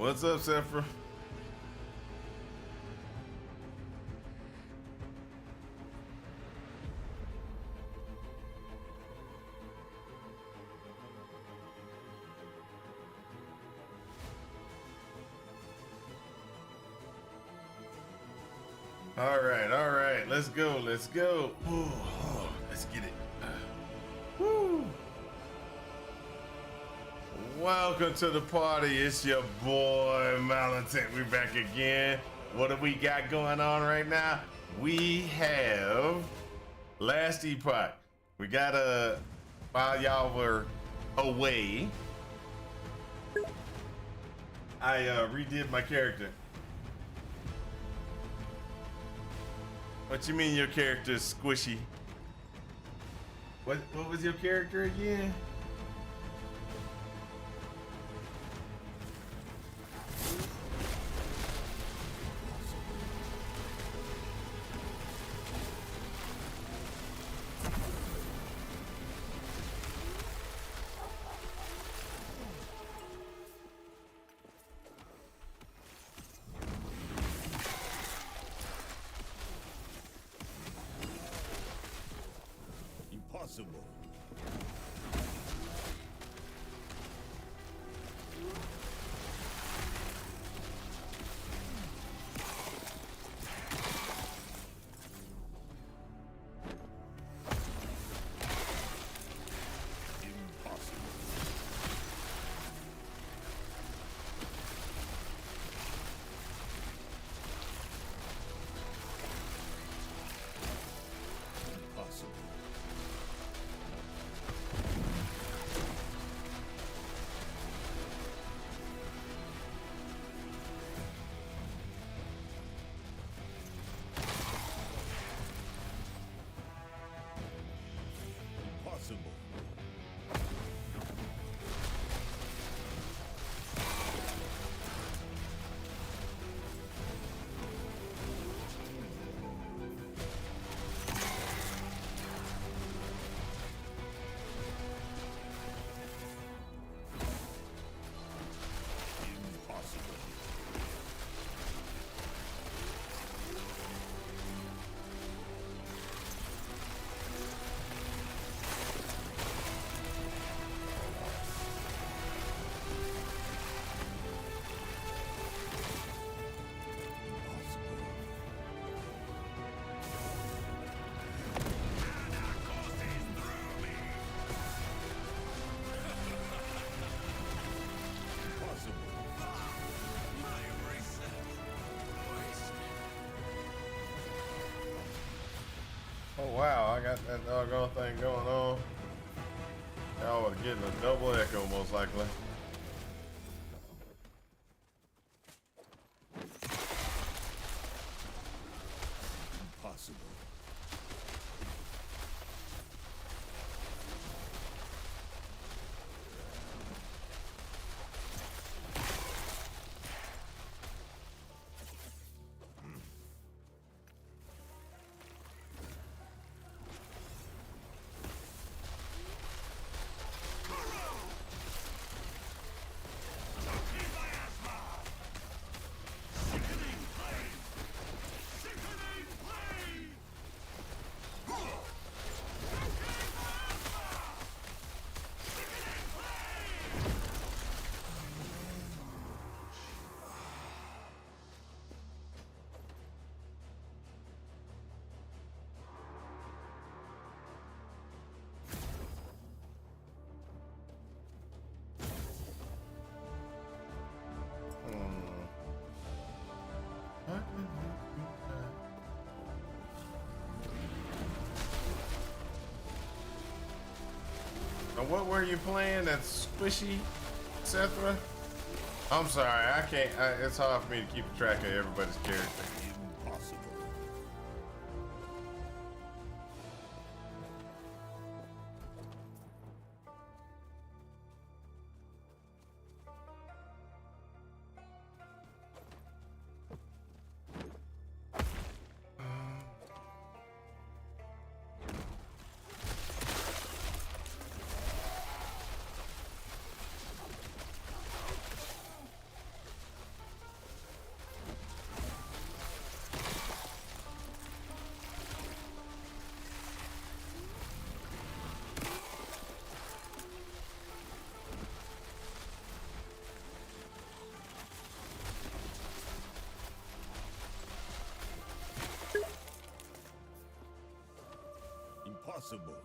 What's up, Sephra? All right, let's go. Let's get it. Woo. Welcome to the party. It's your boy Malentech. We're back again. What do we got going on right now? We have last Epoch. We got while y'all were away, I redid my character. What you mean your character is squishy? What was your character again? Impossible. Impossible. Oh wow, I got that doggone thing going on. Y'all are getting a double echo most likely. Impossible. Now what were you playing? That squishy, Sethra? I'm sorry, I can't. It's hard for me to keep track of everybody's character. Impossible. Impossible.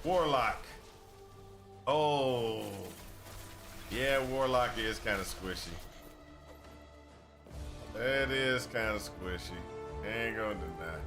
Warlock. Oh. Yeah, Warlock is kind of squishy. That is kind of squishy. Ain't gonna deny.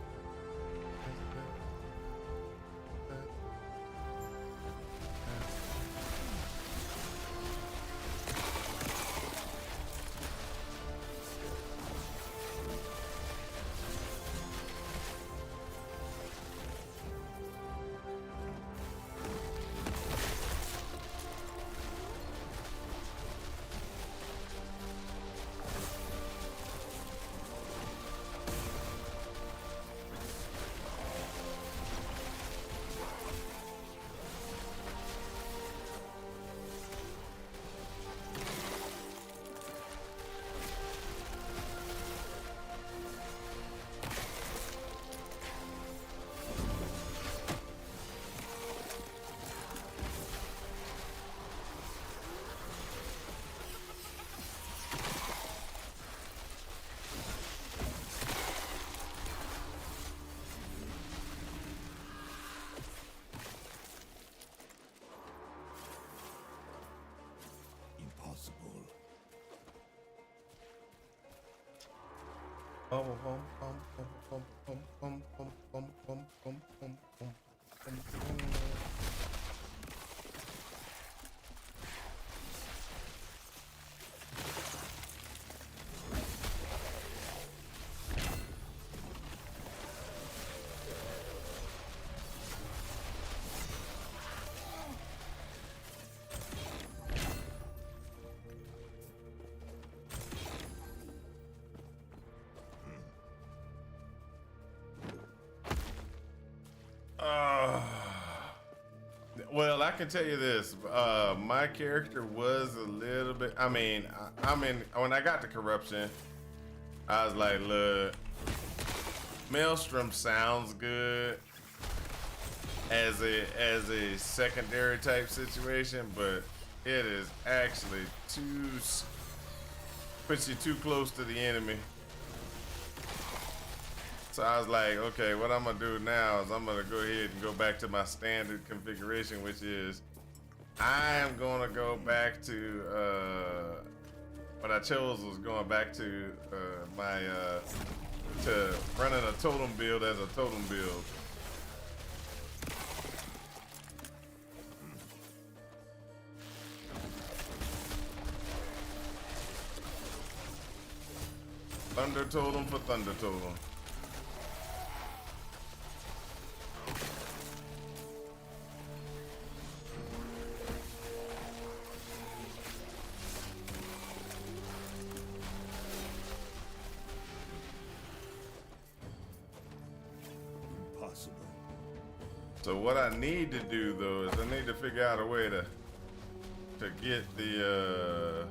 Impossible. Well, I can tell you this. My character was a little bit. I mean, when I got to corruption, I was like, look, Maelstrom sounds good as a secondary type situation, but it is actually puts you too close to the enemy. So I was like, okay, what I'm gonna do now is I'm gonna go ahead and go back to my standard configuration, which is I am gonna go back to what I chose was going back to to running a totem build as a totem build. Thunder totem for thunder totem. Impossible. So what I need to do though is I need to figure out a way to get the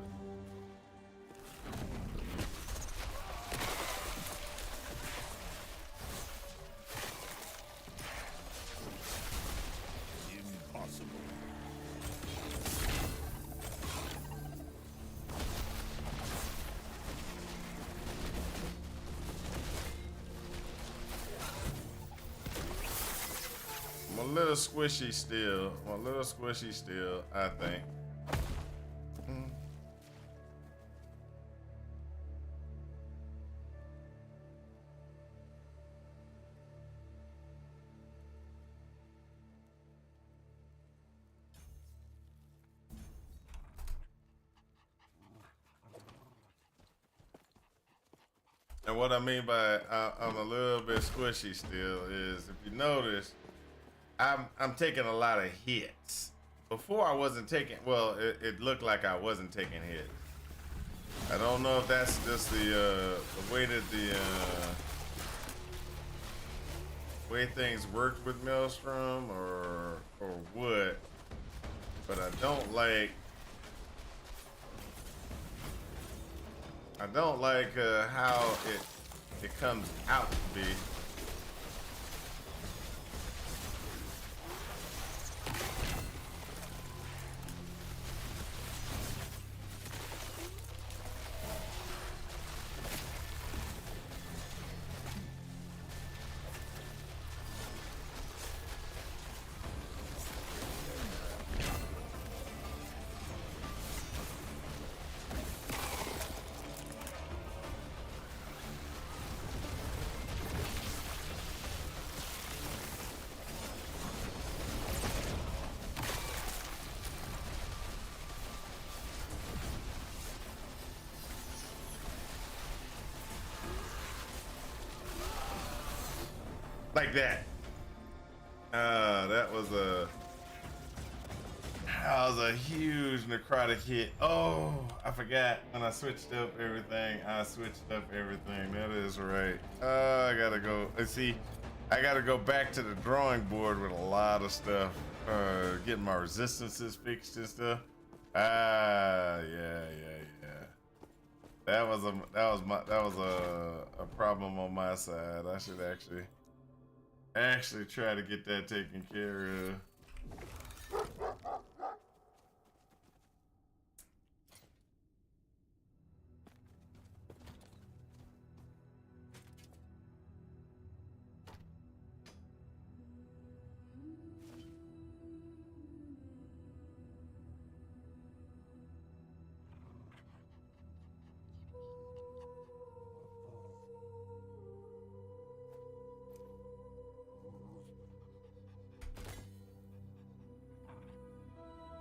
Impossible. I'm a little squishy still. I'm a little squishy still, I think. And what I mean by I'm a little bit squishy still is, if you notice, I'm taking a lot of hits. Before I wasn't taking, well, it looked like I wasn't taking hits. I don't know if that's just the way that the way things work with Maelstrom or what, but I don't like how it comes out to be. like that. That was a huge necrotic hit. Oh, I forgot when I switched up everything. That is right. I gotta go. Let's see. I gotta go back to the drawing board with a lot of stuff. Getting my resistances fixed and stuff. Yeah. That was a problem on my side. I should actually try to get that taken care of.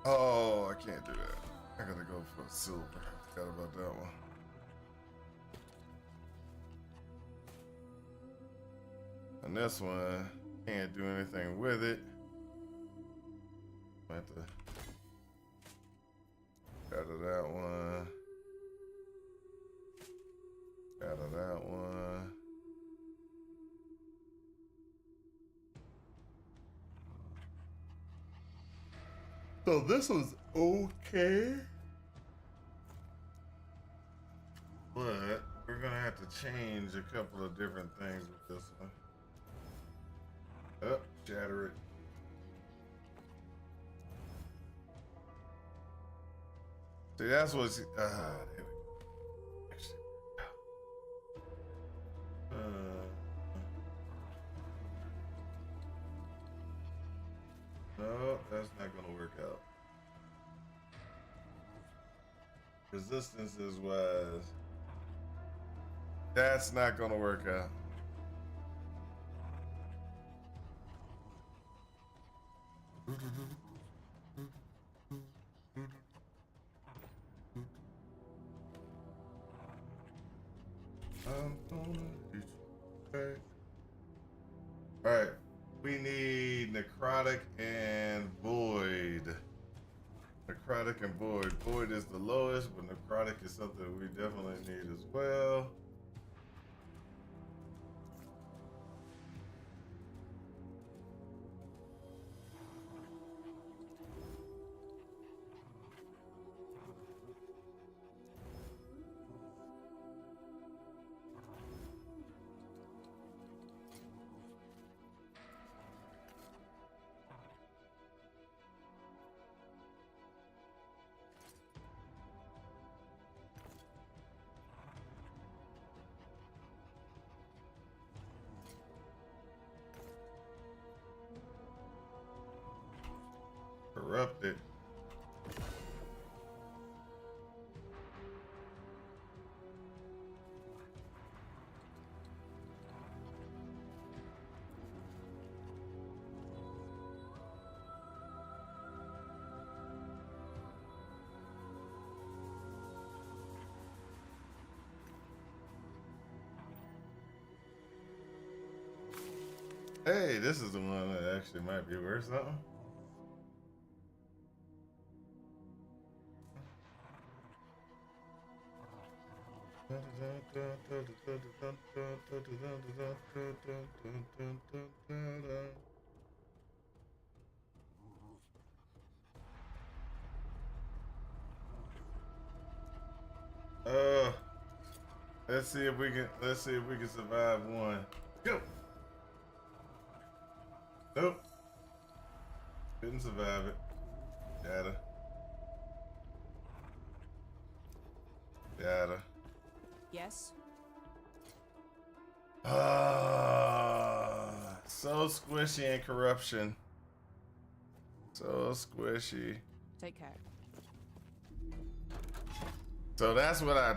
Oh, I can't do that. I gotta go for silver. Forgot about that one. And this one, can't do anything with it. I have to out of that one. Out of that one. So this was okay, but we're gonna have to change a couple of different things with this one. Oh, shatter it. See, that's what's there we go. Actually, no, that's not gonna work out. Resistances wise, that's not gonna work out. I'm gonna teach you back. All right, we need necrotic and void. Necrotic and void. Void is the lowest, but necrotic is something we definitely need as well. Corrupted. Hey, this is the one that actually might be worth something. Let's see if we can survive one. Go. Nope. Couldn't survive it. Gotta. Yes? So squishy and corruption. So squishy. Take care. So that's what I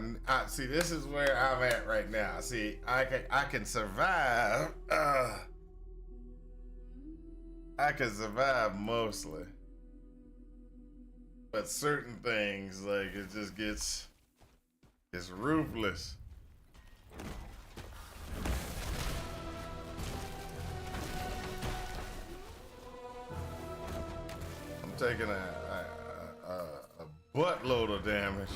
see. This is where I'm at right now. See, I can survive. I can survive mostly, but certain things like it just gets ruthless. taking a buttload of damage.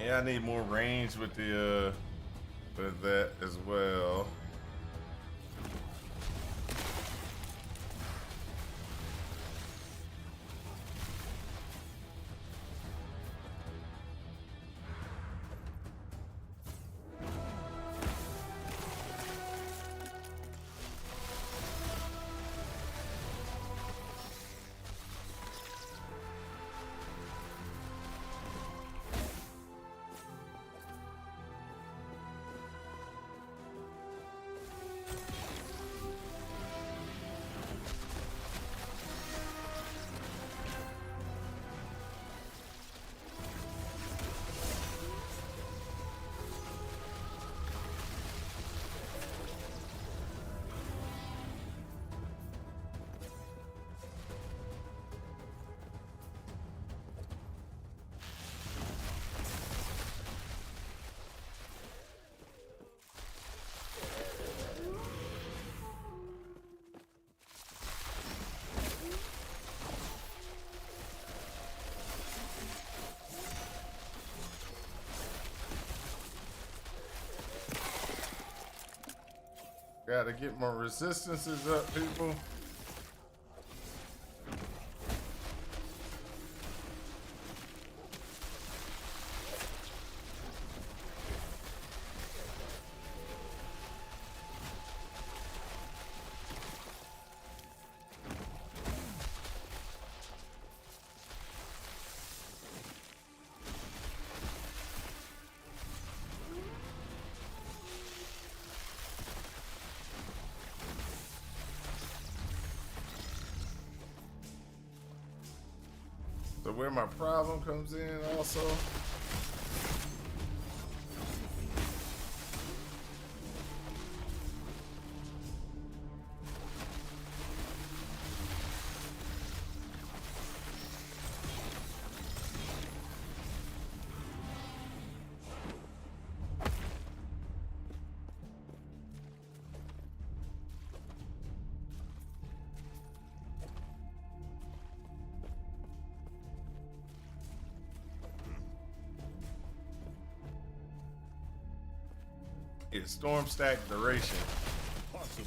Yeah, I need more range with the with that as well. Gotta get my resistances up, people. So where my problem comes in also. It's storm stack duration. Possible.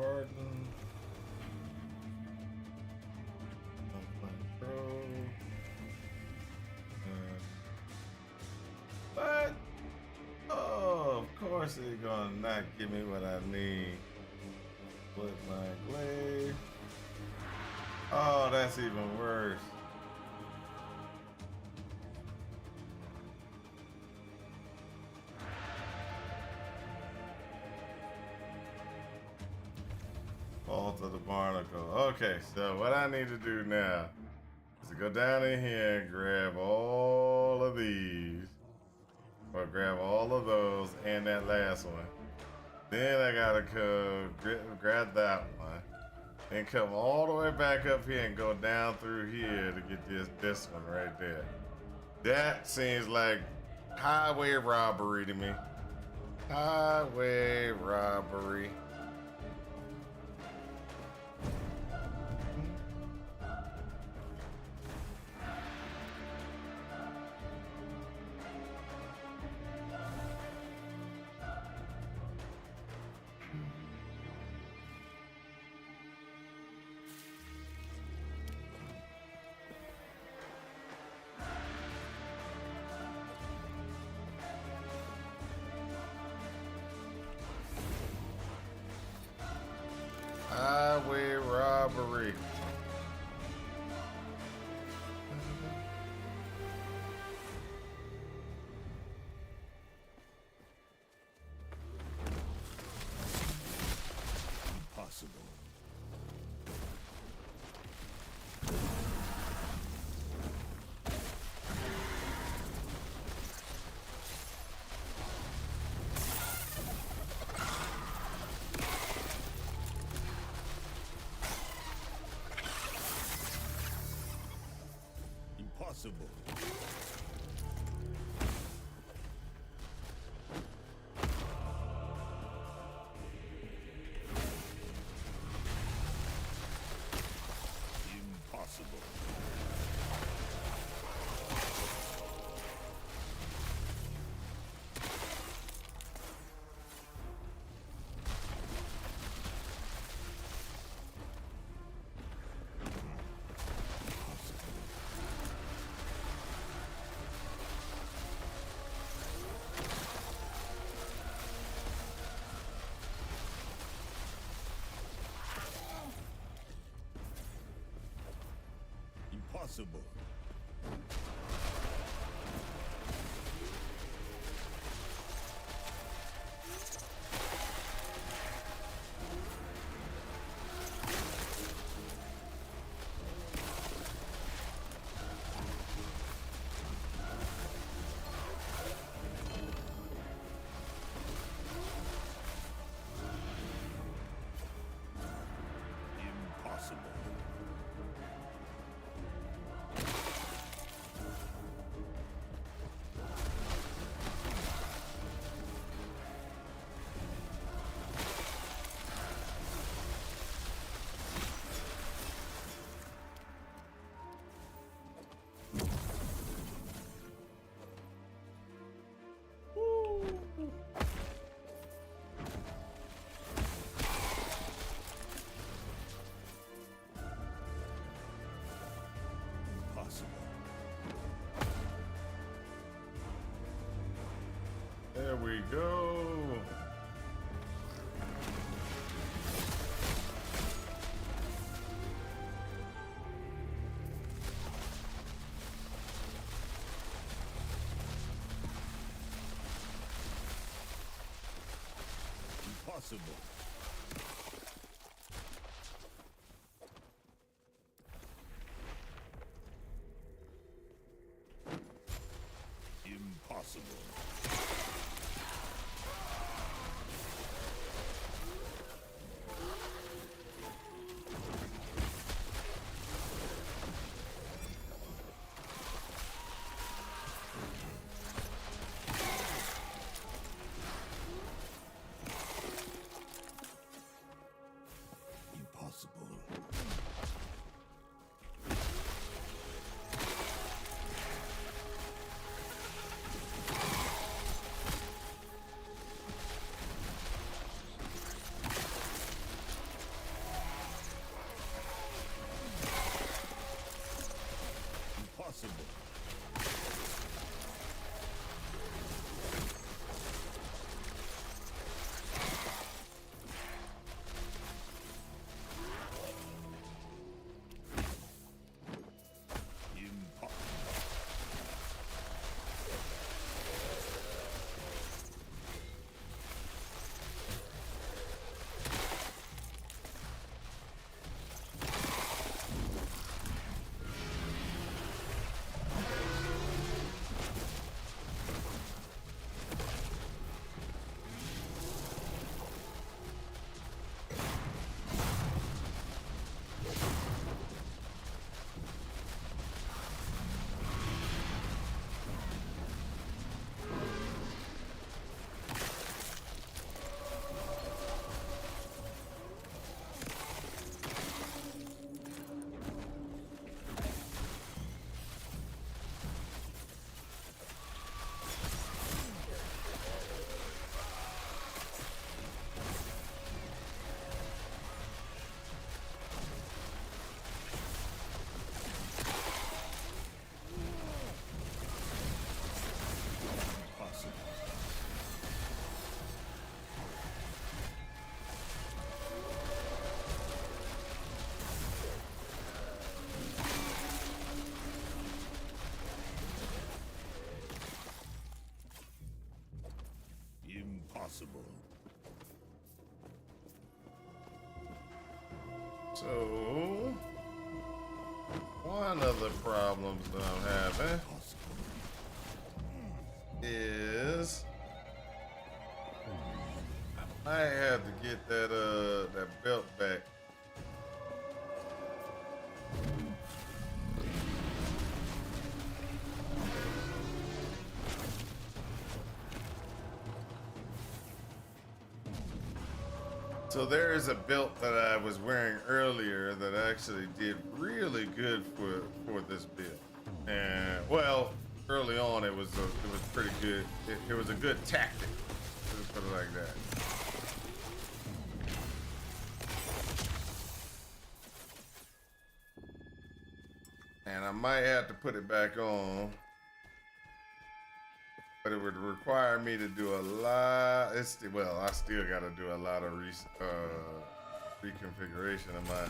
Pardon. Control. What? Oh, of course it's gonna not give me what I need. Split my glaive. Oh, that's even worse. Fault of the barnacle. Okay, so what I need to do now is to go down in here and grab all of these. Or grab all of those and that last one. Then I gotta go grab that one. And come all the way back up here and go down through here to get this one right there. That seems like highway robbery to me. Highway robbery. Highway robbery. Impossible. Impossible. Impossible. Impossible. Impossible. There we go. Impossible. Impossible. So, one of the problems that I'm having is I have to get that belt back. So there is a belt that I was wearing earlier that actually did really good for this build. And well, early on it was pretty good. It was a good tactic. Let's put it like that. And I might have to put it back on. But it would require me to do a lot. Well, I still got to do a lot of reconfiguration of my.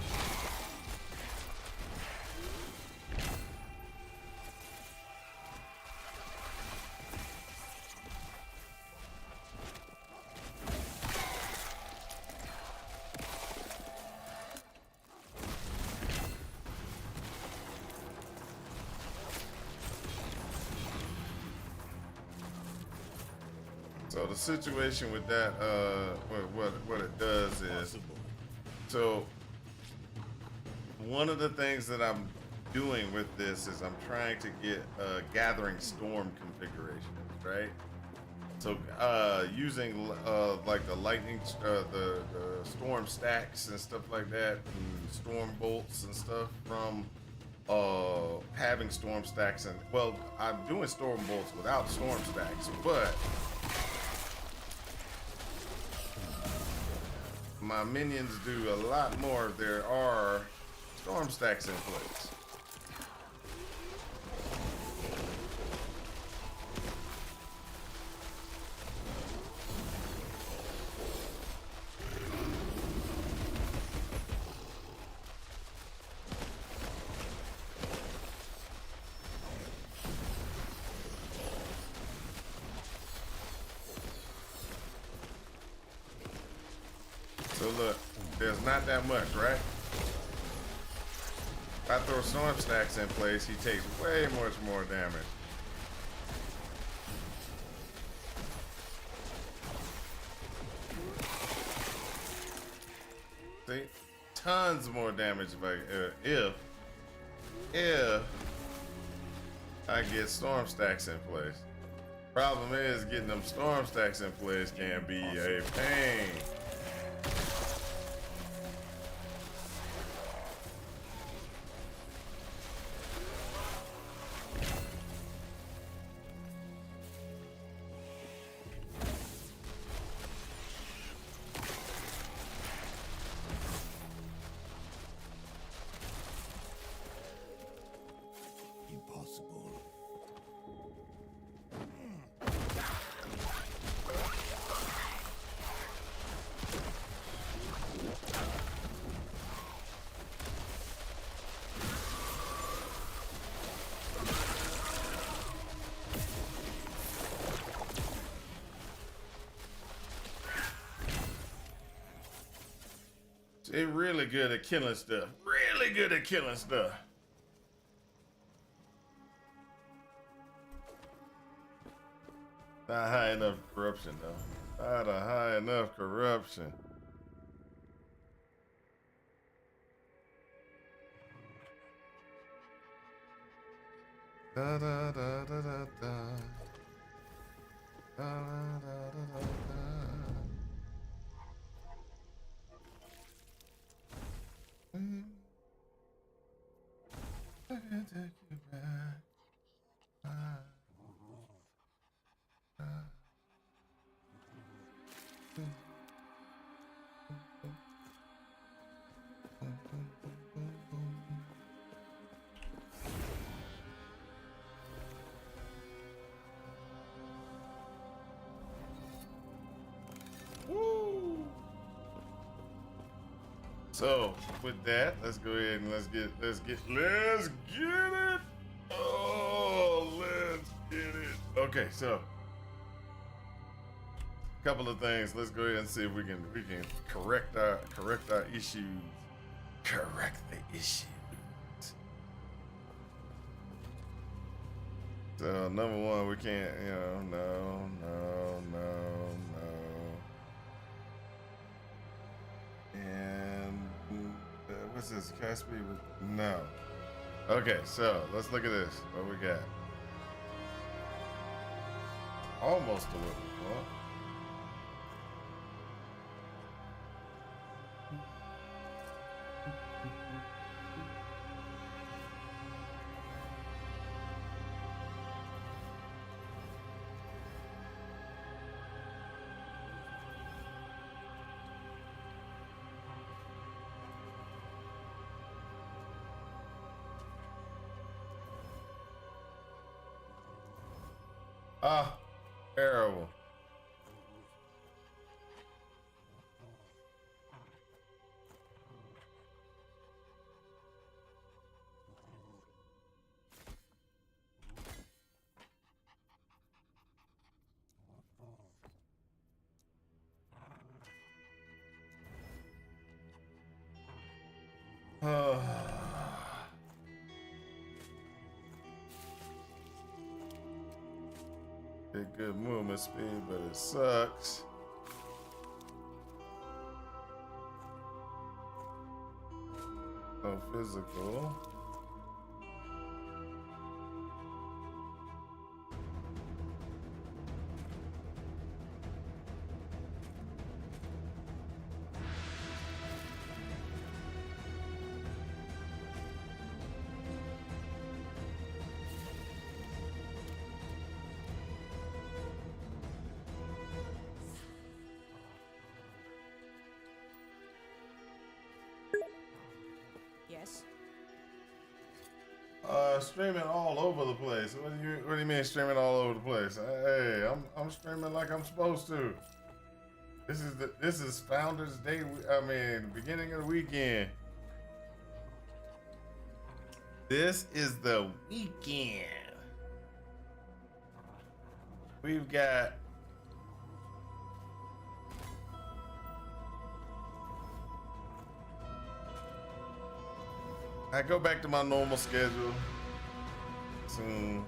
So the situation with that, what it does is, so one of the things that I'm doing with this is I'm trying to get gathering storm configurations, right? So using like the lightning, the storm stacks and stuff like that, and storm bolts and stuff from having storm stacks. And well, I'm doing storm bolts without storm stacks, but my minions do a lot more if there are storm stacks in place. So look, there's not that much, right? If I throw storm stacks in place, he takes way much more damage. See, tons more damage if I get storm stacks in place. Problem is, getting them storm stacks in place can be a pain. Impossible. They're really good at killing stuff. Really good at killing stuff. Not high enough corruption, though. Not a high enough corruption. Da da da da da da. Da da da da da. I can take you back. Woo! So with that, let's go ahead and let's get it. Oh, let's get it. Okay, so a couple of things. Let's go ahead and see if we can correct our issues correct the issues. So number one, we can't, no. And what's this? Caspi? No. Okay, so let's look at this. What we got? Almost a little. Huh? Ah, terrible. Get good movement speed, but it sucks. No physical. Yes. Streaming all over the place. What do you mean streaming all over the place? Hey, I'm streaming like I'm supposed to. This is Founders Day. I mean, beginning of the weekend. This is the weekend. We've got I go back to my normal schedule soon.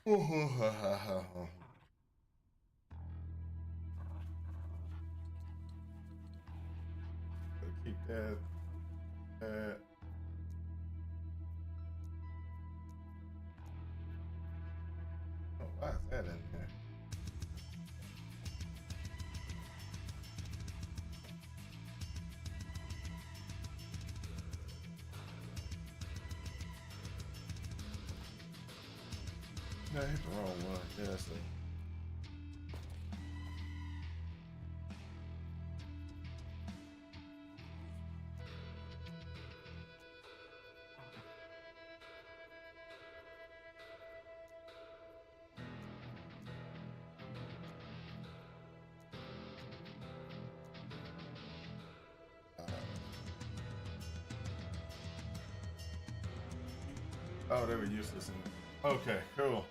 Take care. Keep that. Oh, why is that in there? No, I hit the wrong one. Yeah, that's it. Oh, they were useless. Okay, cool.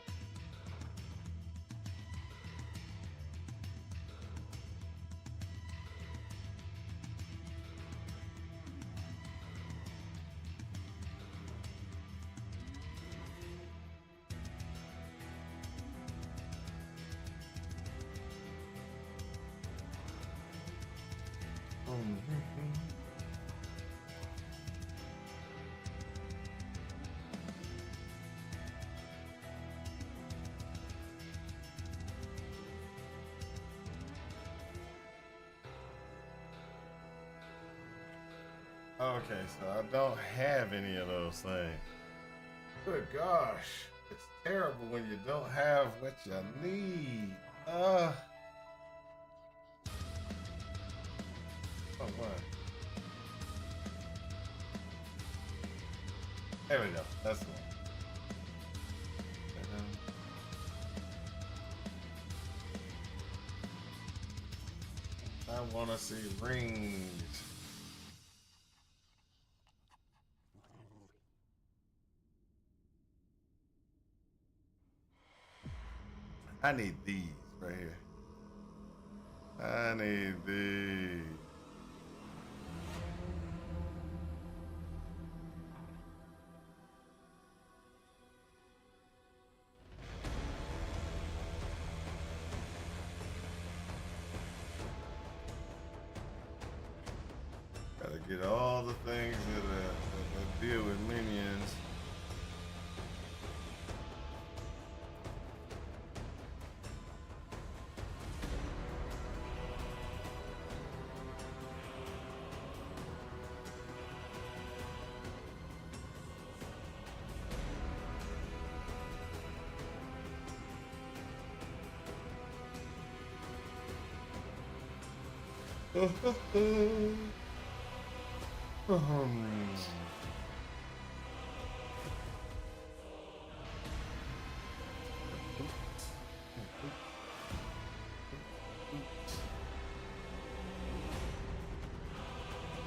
Okay, so I don't have any of those things. Good gosh. It's terrible when you don't have what you need. Oh, what? There we go. That's the one. I want to see rings. I need these right here. I need these. Gotta get all the things that deal with minions.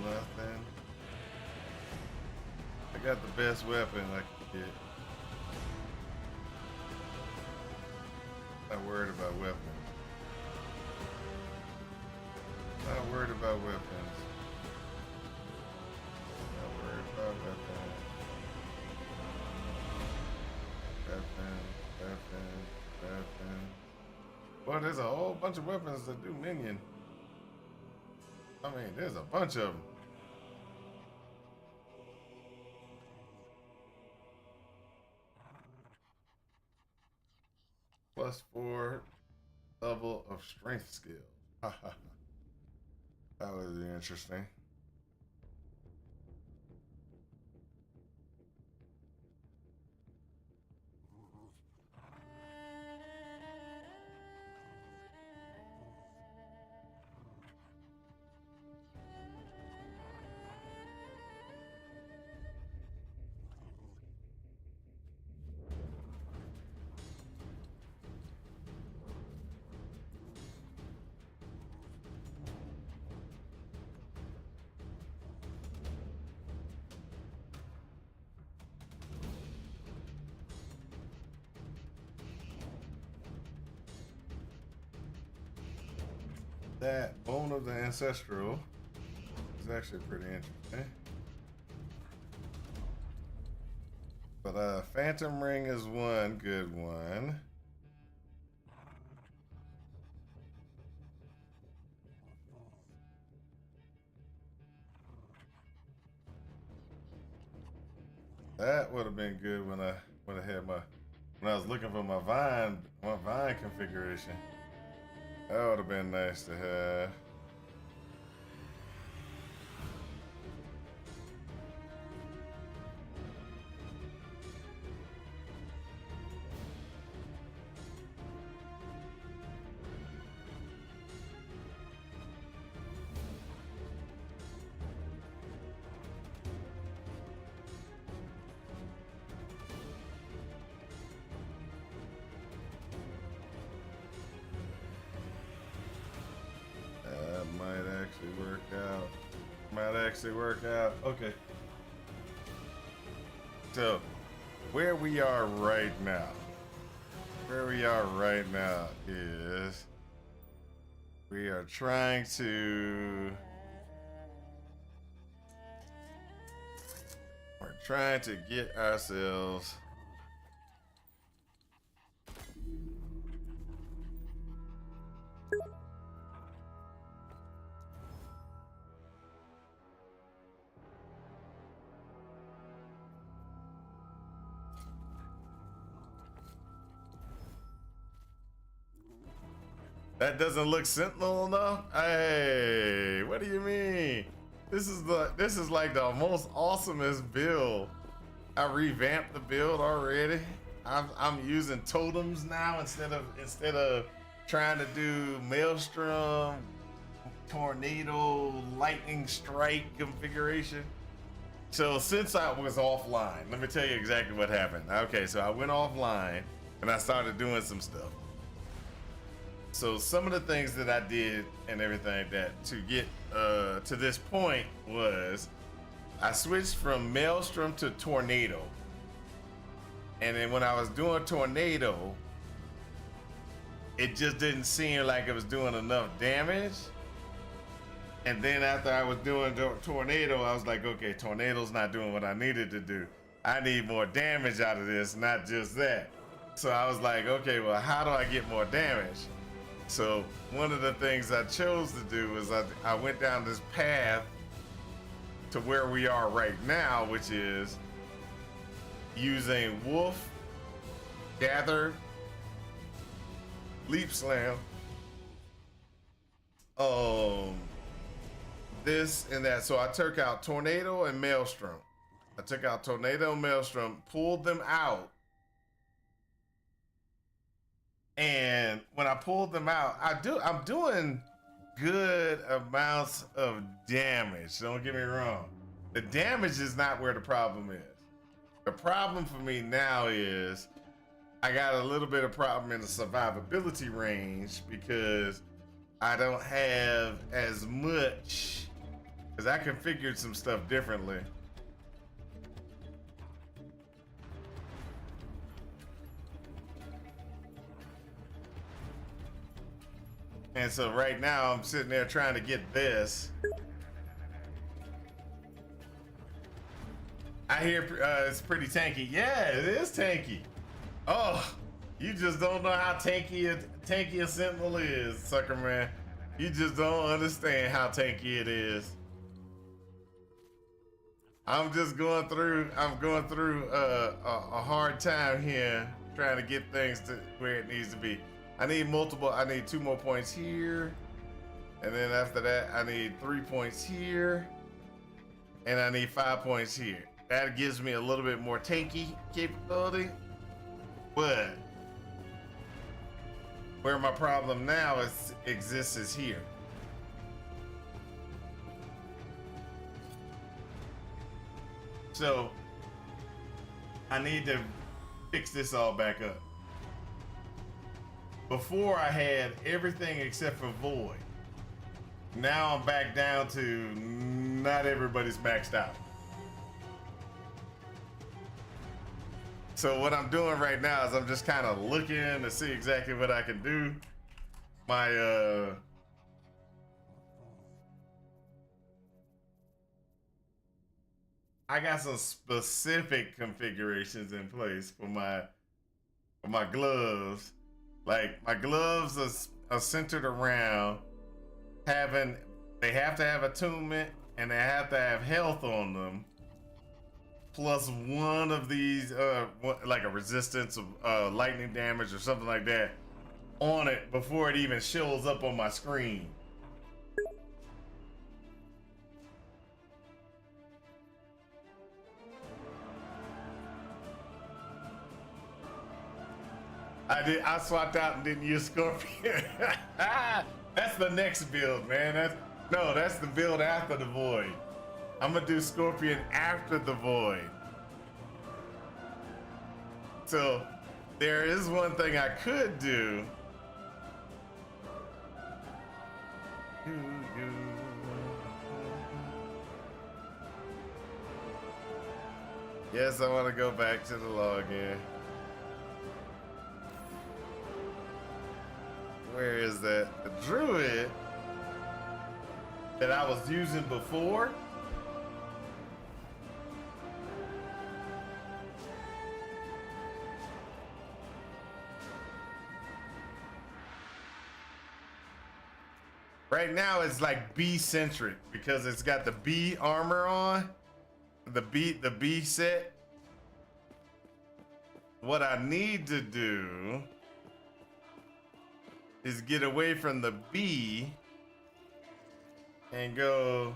Nothing. I got the best weapon I can get. Not worried about weapons. Not worried about weapons. Not worried about weapons. Weapon. Well, there's a whole bunch of weapons that do minion. I mean, there's a bunch of them. +4 level of strength skill. That would be interesting. That bone of the ancestral is actually pretty interesting. But phantom ring is one good one. That would have been good when I had when I was looking for my vine configuration. That would have been nice to have. Work out. Okay. So, where we are right now is we are trying to get ourselves That doesn't look sentinel enough? Hey, what do you mean? This is like the most awesomest build. I revamped the build already. I'm using totems now instead of trying to do maelstrom, tornado, lightning strike configuration. So since I was offline, let me tell you exactly what happened. Okay, so I went offline and I started doing some stuff. So some of the things that I did and everything like that to get to this point was I switched from maelstrom to tornado. And then when I was doing tornado, it just didn't seem like it was doing enough damage. And then after I was doing tornado, I was like, okay, tornado's not doing what I needed to do. I need more damage out of this, not just that. So I was like, okay, well, how do I get more damage? So one of the things I chose to do was I went down this path to where we are right now, which is using wolf, gather, leap slam, this and that. So I took out tornado and maelstrom. I took out tornado and maelstrom, pulled them out. And when I pulled them out, I'm doing good amounts of damage. Don't get me wrong. The damage is not where the problem is. The problem for me now is I got a little bit of problem in the survivability range because I don't have as much, because I configured some stuff differently. And so right now I'm sitting there trying to get this. I hear it's pretty tanky. Yeah, it is tanky. Oh, you just don't know how tanky a Sentinel is, sucker man. You just don't understand how tanky it is. I'm going through a hard time here trying to get things to where it needs to be. I need 2 more points here. And then after that, I need 3 points here. And I need 5 points here. That gives me a little bit more tanky capability. But where my problem now exists is here. So I need to fix this all back up. Before I had everything except for void. Now I'm back down to not everybody's maxed out. So what I'm doing right now is I'm just kind of looking to see exactly what I can do. I got some specific configurations in place for my gloves. Like my gloves are centered around they have to have attunement and they have to have health on them. Plus one of these, like a resistance of lightning damage or something like that on it before it even shows up on my screen. I swapped out and didn't use Scorpion. That's the next build, man. That's the build after the Void. I'm gonna do Scorpion after the Void. So there is one thing I could do. Yes, I want to go back to the login. Where is that? The Druid that I was using before. Right now it's like B centric because it's got the B armor on, the B set. What I need to do is get away from the B and go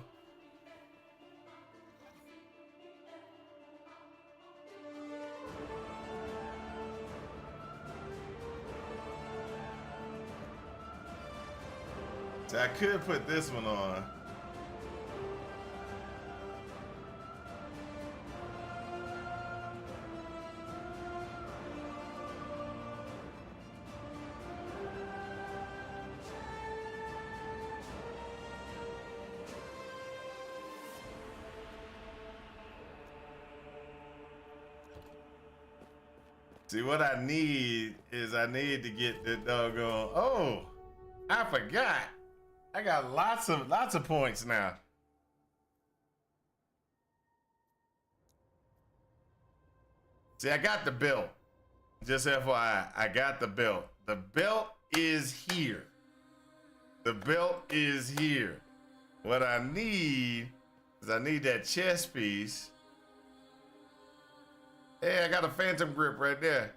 So I could put this one on. See, what I need is I need to get the doggone. Oh, I forgot. I got lots of points now. See, I got the belt. Just FYI, I got the belt. The belt is here. The belt is here. What I need is I need that chest piece. Hey, I got a phantom grip right there.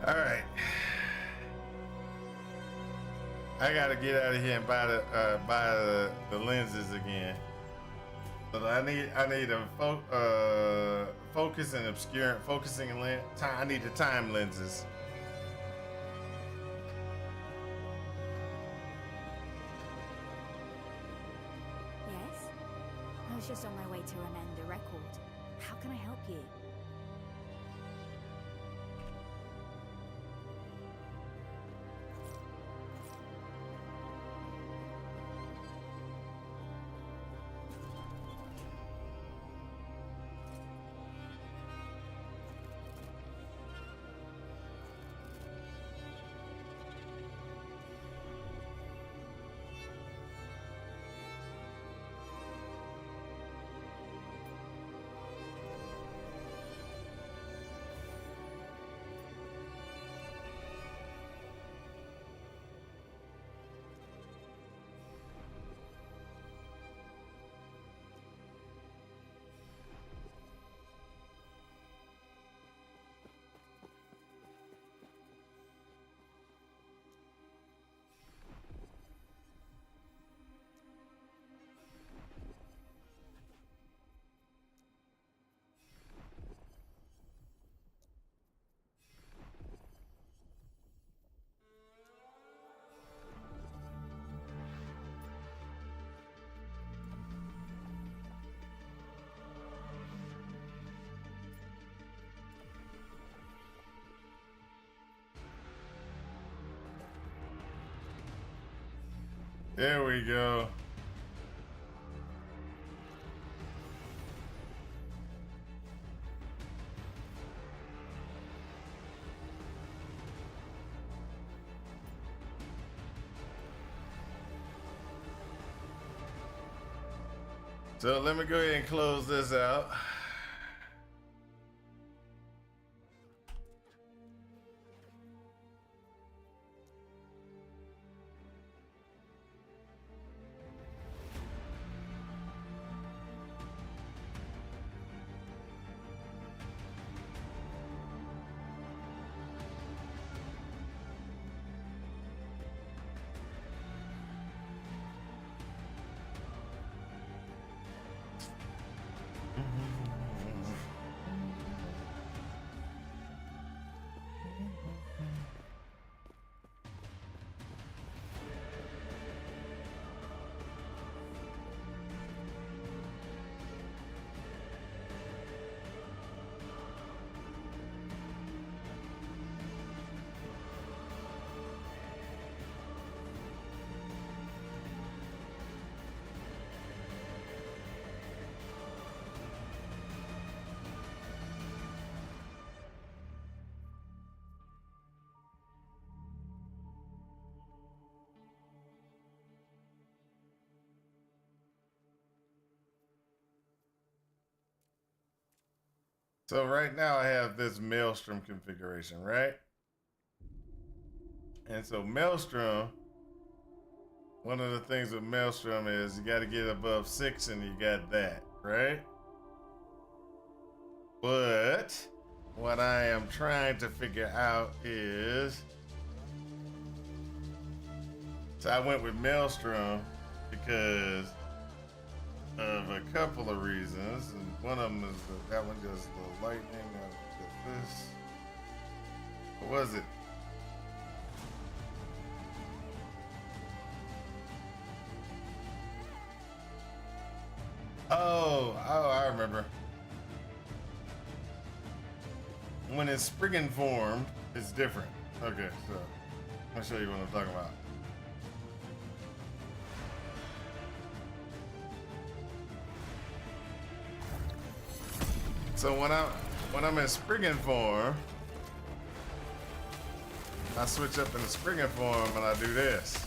All right. I gotta get out of here and buy the lenses again. So I need a focus and focusing lens. I need the time lenses. Yes? I was just on my way to amend a record. How can I help you? There we go. So let me go ahead and close this out. So right now I have this Maelstrom configuration, right? And so Maelstrom, one of the things with Maelstrom is you got to get above 6 and you got that, right? But what I am trying to figure out is, so I went with Maelstrom because of a couple of reasons, and one of them is that one does the lightning. This, what was it? Oh, I remember. When it's springing form, it's different. Okay, so I'll show you what I'm talking about. So when I'm in springing form, I switch up into springing form and I do this.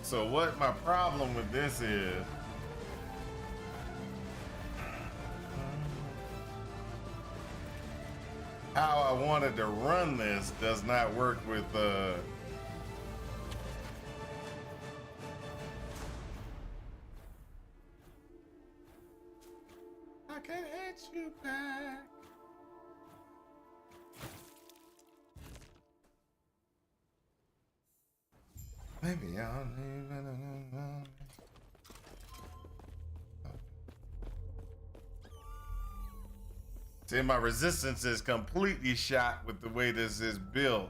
So what my problem with this is, how I wanted to run this does not work with I can hit you back. Maybe I'll leave it alone. See, my resistance is completely shot with the way this is built.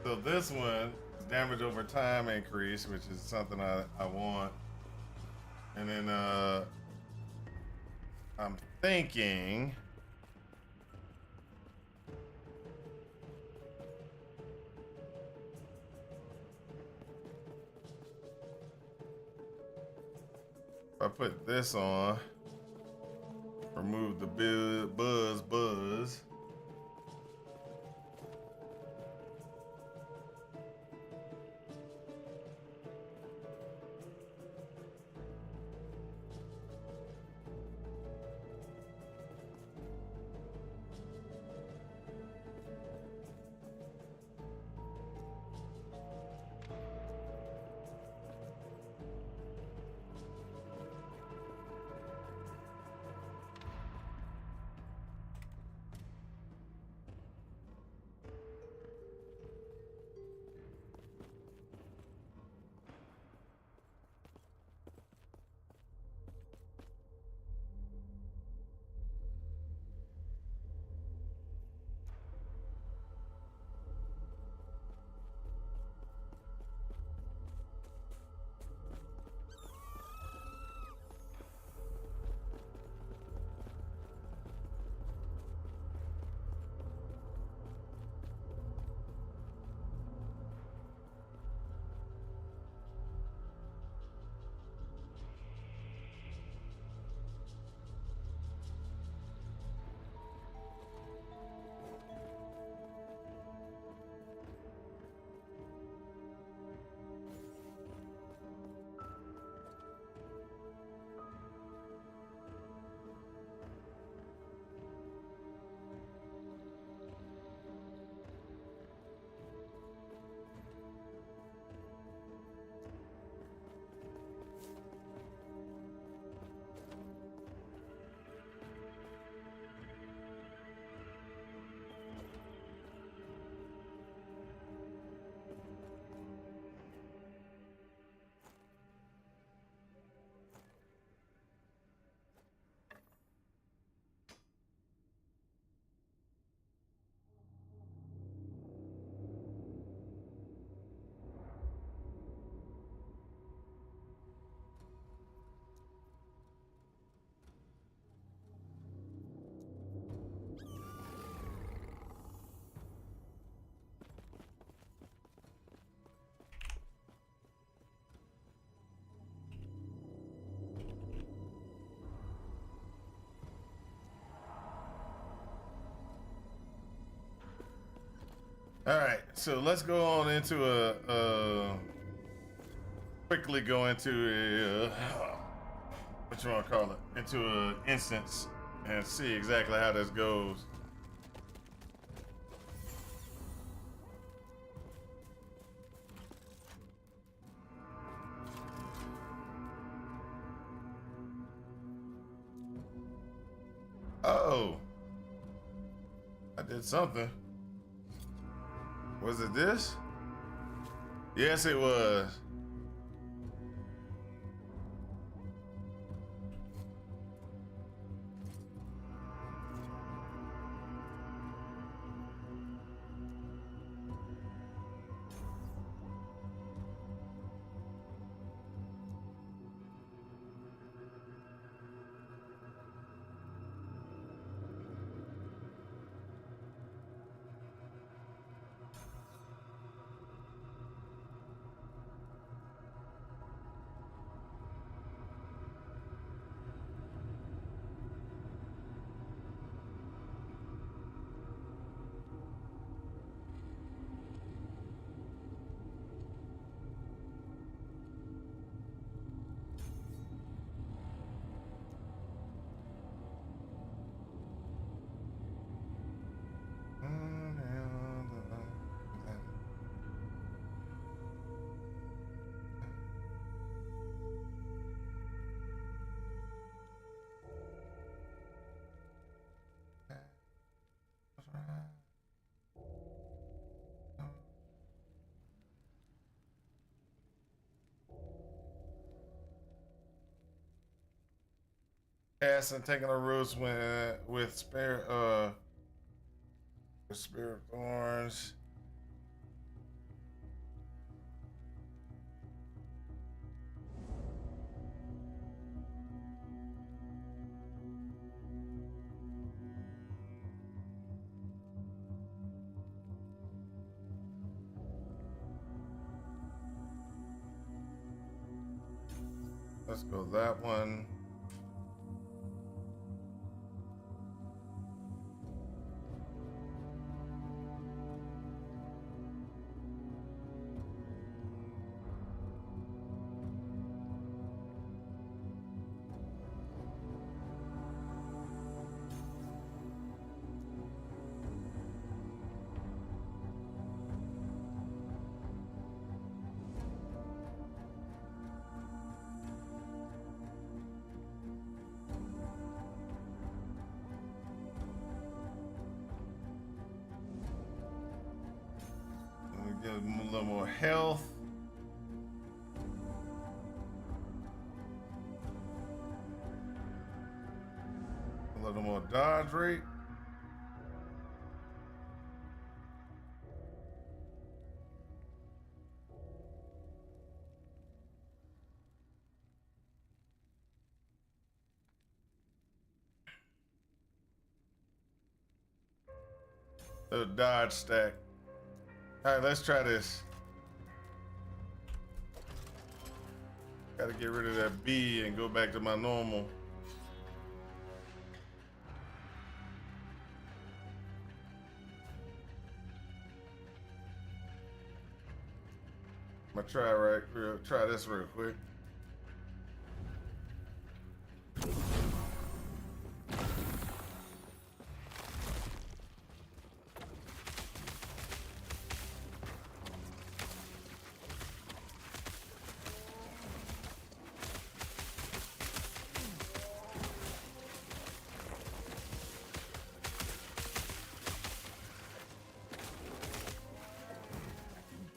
So this one is damage over time increase, which is something I want. And then I'm thinking if I put this on, remove the buzz. All right, so let's go on into quickly go into a what you want to call it, into an instance and see exactly how this goes. Oh, I did something. Was it this? Yes, it was. Yes, and taking the roots with spirit thorns. Let's go that one. Give him a little more health. A little more dodge rate. A dodge stack. All right, let's try this. Gotta get rid of that B and go back to my normal. I'm gonna try this real quick.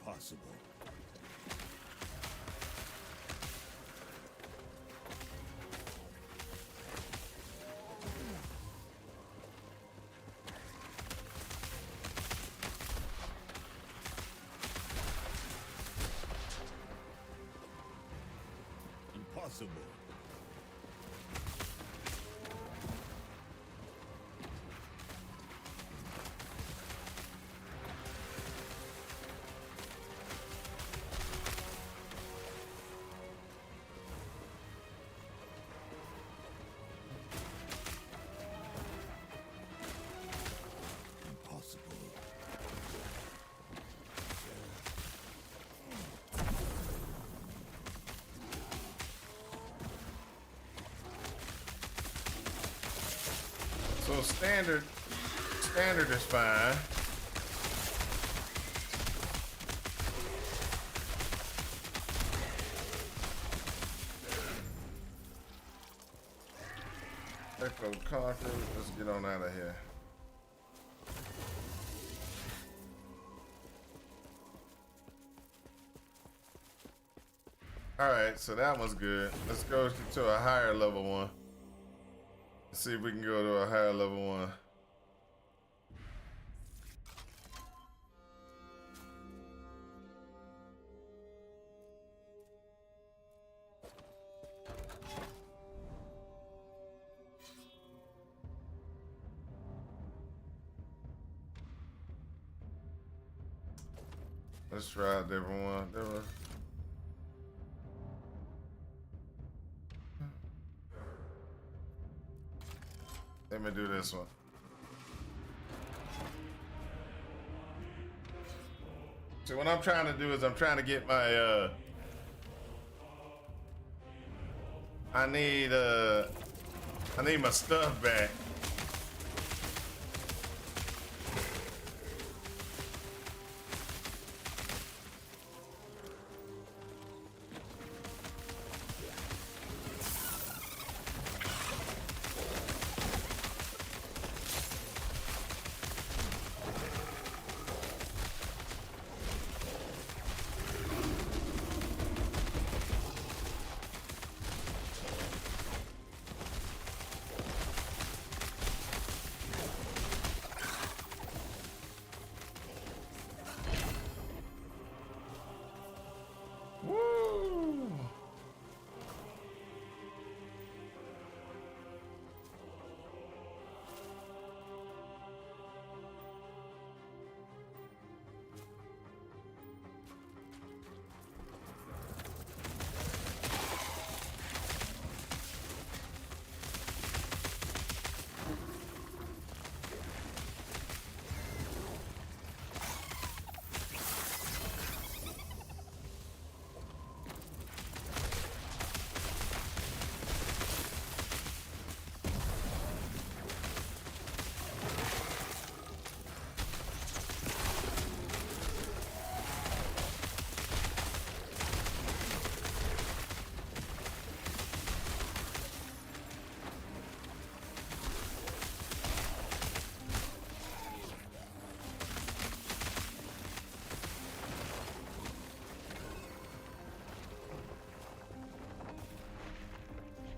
Impossible. Impossible. Impossible. So standard is fine. Echo Conquer, let's get on out of here. Alright, so that one's good. Let's go to a higher level one. Let's see if we can go to a higher level one. Let's try a different one. Let me do this one. So what I'm trying to do is I'm trying to get my I need my stuff back.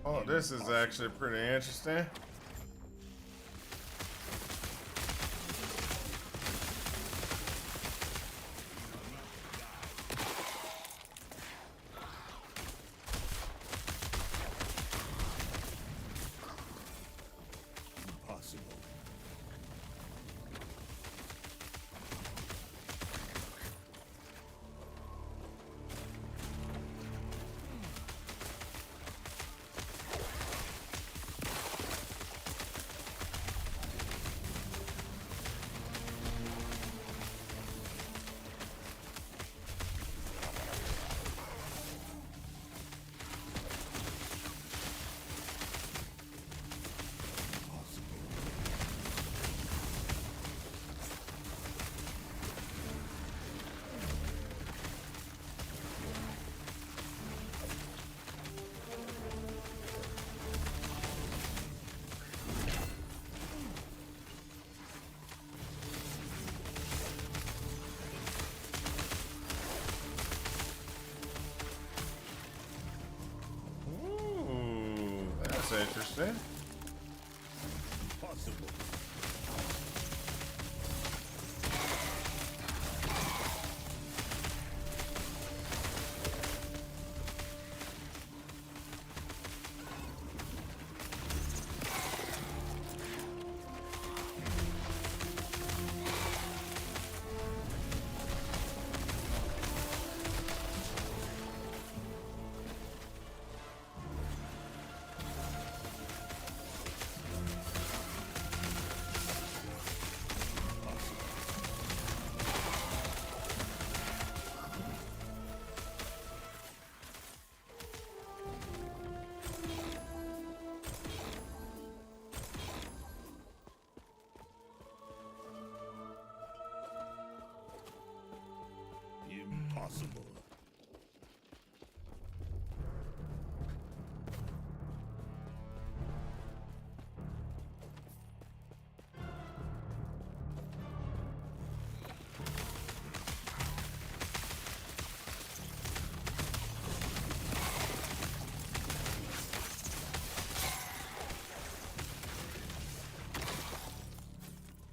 Oh, this is actually pretty interesting. Impossible. That's interesting. Impossible. Impossible.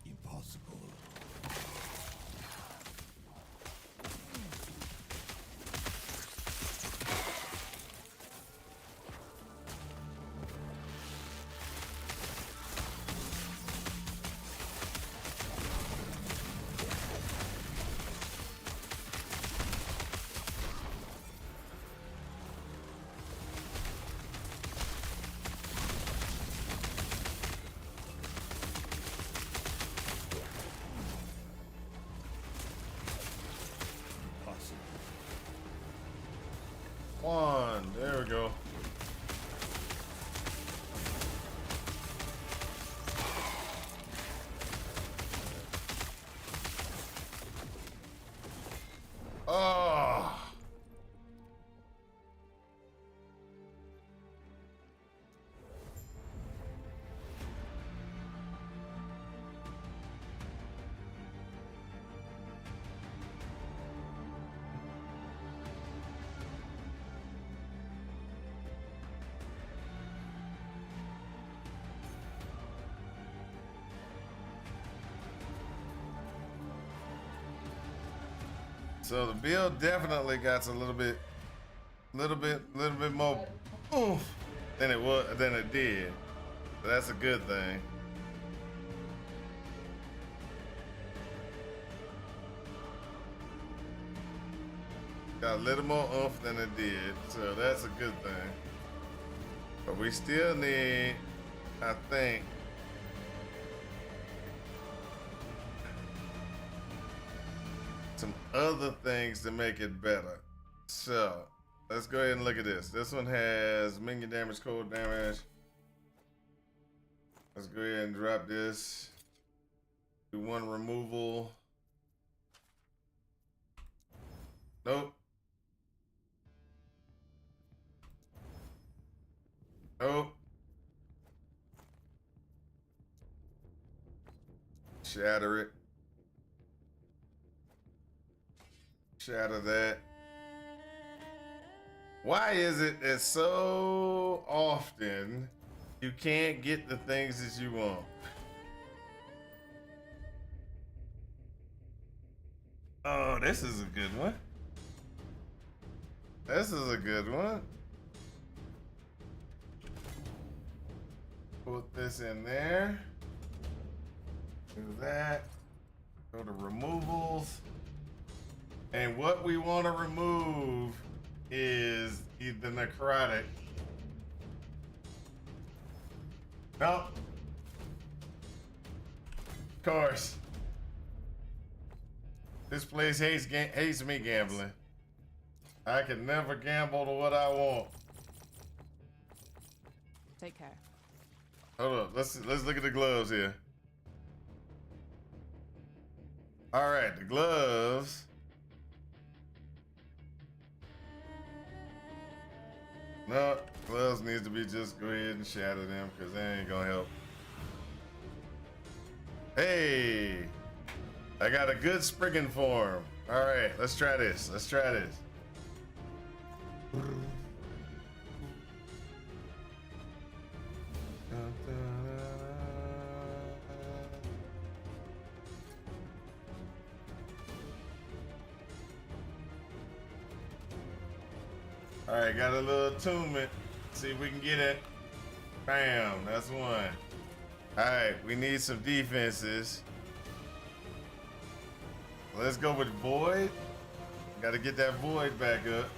Impossible. Impossible. One. There we go. Oh. So the build definitely got a little bit more oomph than it did. So that's a good thing. Got a little more oomph than it did, so that's a good thing. But we still need, I think, some other things to make it better. So let's go ahead and look at this. This one has minion damage, cold damage. Let's go ahead and drop this. Do one removal. Nope. Nope. Shatter it. Shatter that. Why is it that so often you can't get the things that you want? Oh, this is a good one. This is a good one. Put this in there. Do that. Go to removals. And what we want to remove is the necrotic. Nope. Of course. This place hates me gambling. I can never gamble to what I want. Take care. Hold up. Let's look at the gloves here. All right, the gloves. No, gloves needs to be just go ahead and shatter them because they ain't gonna help. Hey, I got a good Spriggan form. All right, let's try this. Let's try this. All right, got a little attunement. See if we can get it. Bam, that's one. All right, we need some defenses. Let's go with Void. Got to get that Void back up.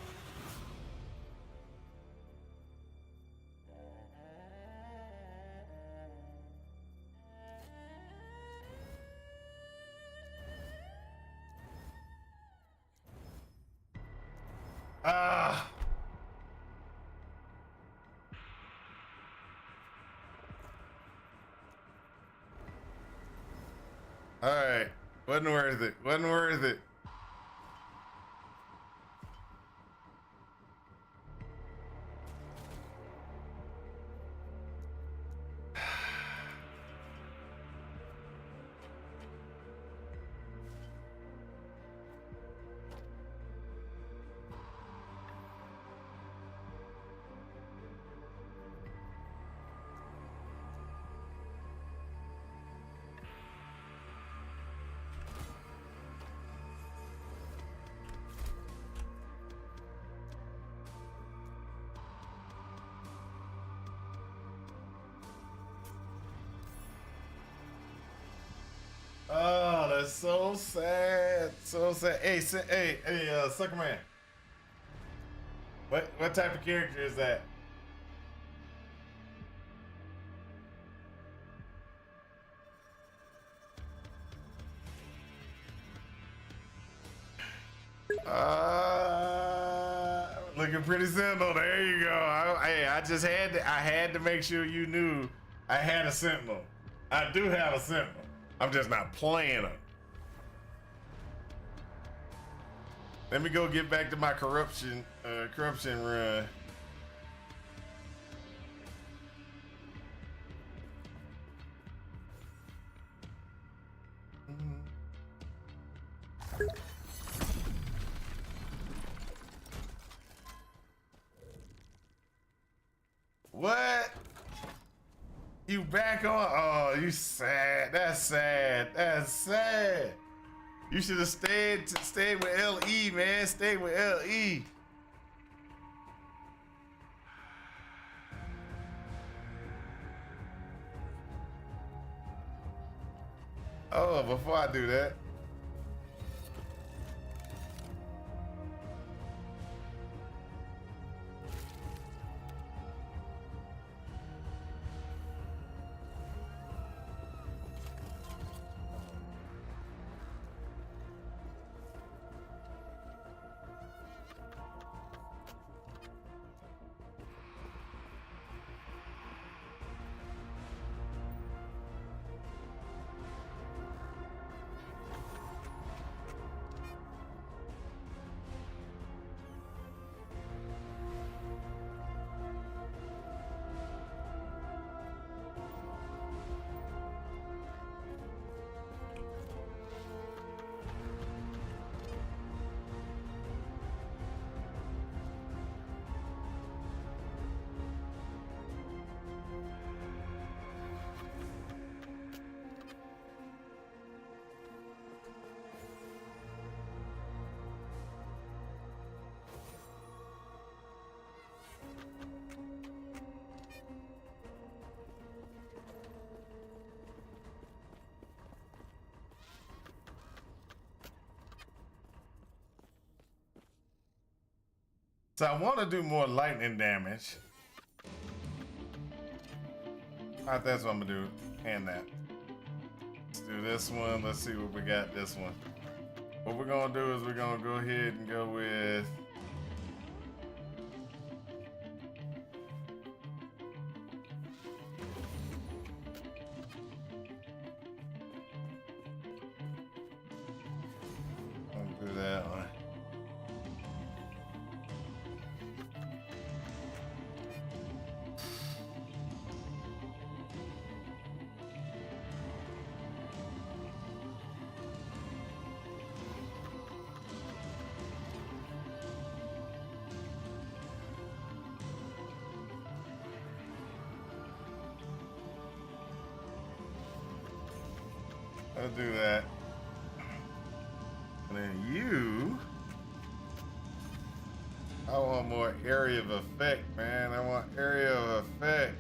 Ah. All right, wasn't worth it. Wasn't worth it. Oh, that's so sad. So sad. Hey, Sucker Man. What type of character is that? Looking pretty simple. There you go. I just had to make sure you knew I had a Sentinel. I do have a Sentinel. I'm just not playing them. Let me go get back to my corruption run. What? You back on? Oh, you sad. That's sad. That's sad. You should have stayed with LE, man. Stay with LE. Oh, before I do that. So I want to do more lightning damage. Alright, that's what I'm gonna do. And that. Let's do this one. Let's see what we got this one. What we're gonna do is we're gonna go ahead and go with I'll do that one. I'll do that. And then you, I want more area of effect, man. I want area of effect.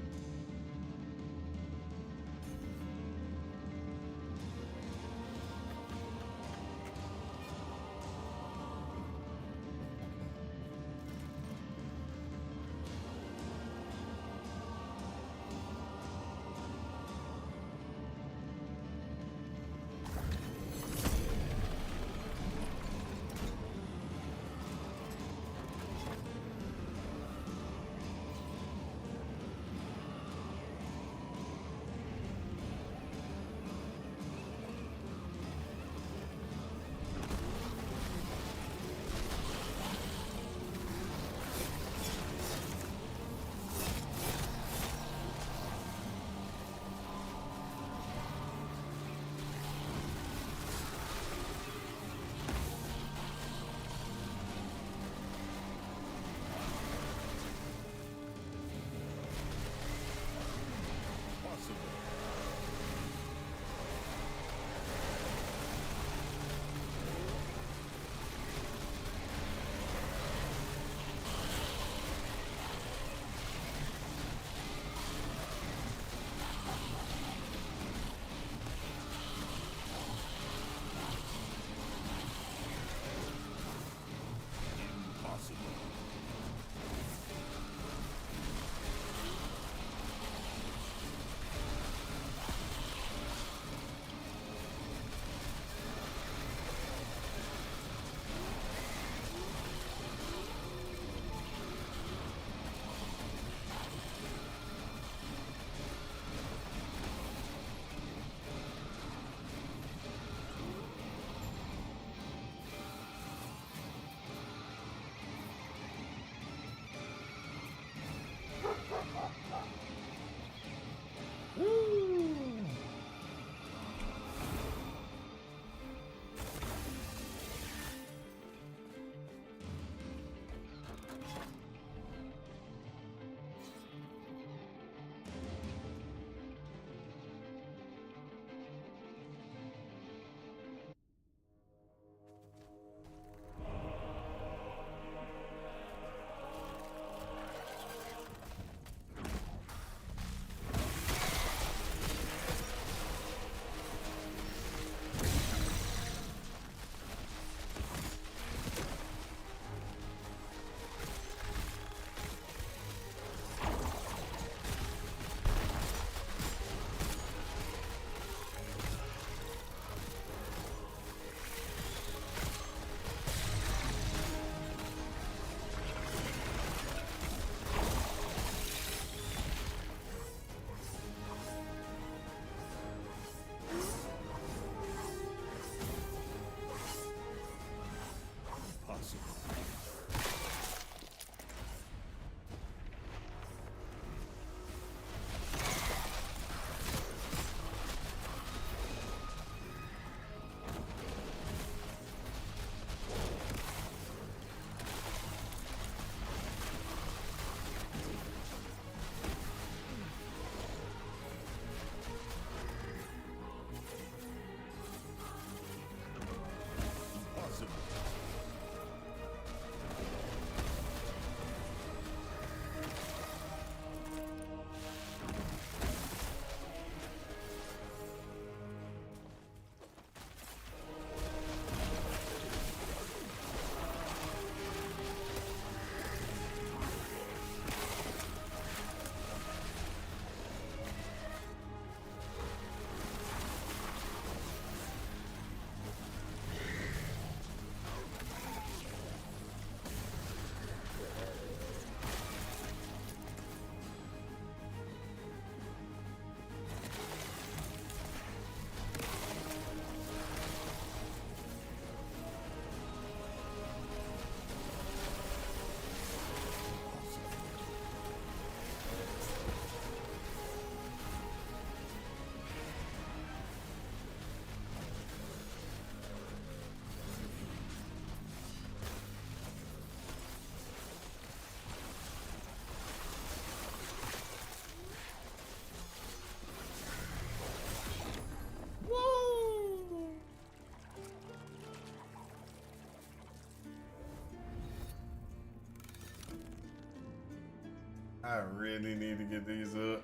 I really need to get these up.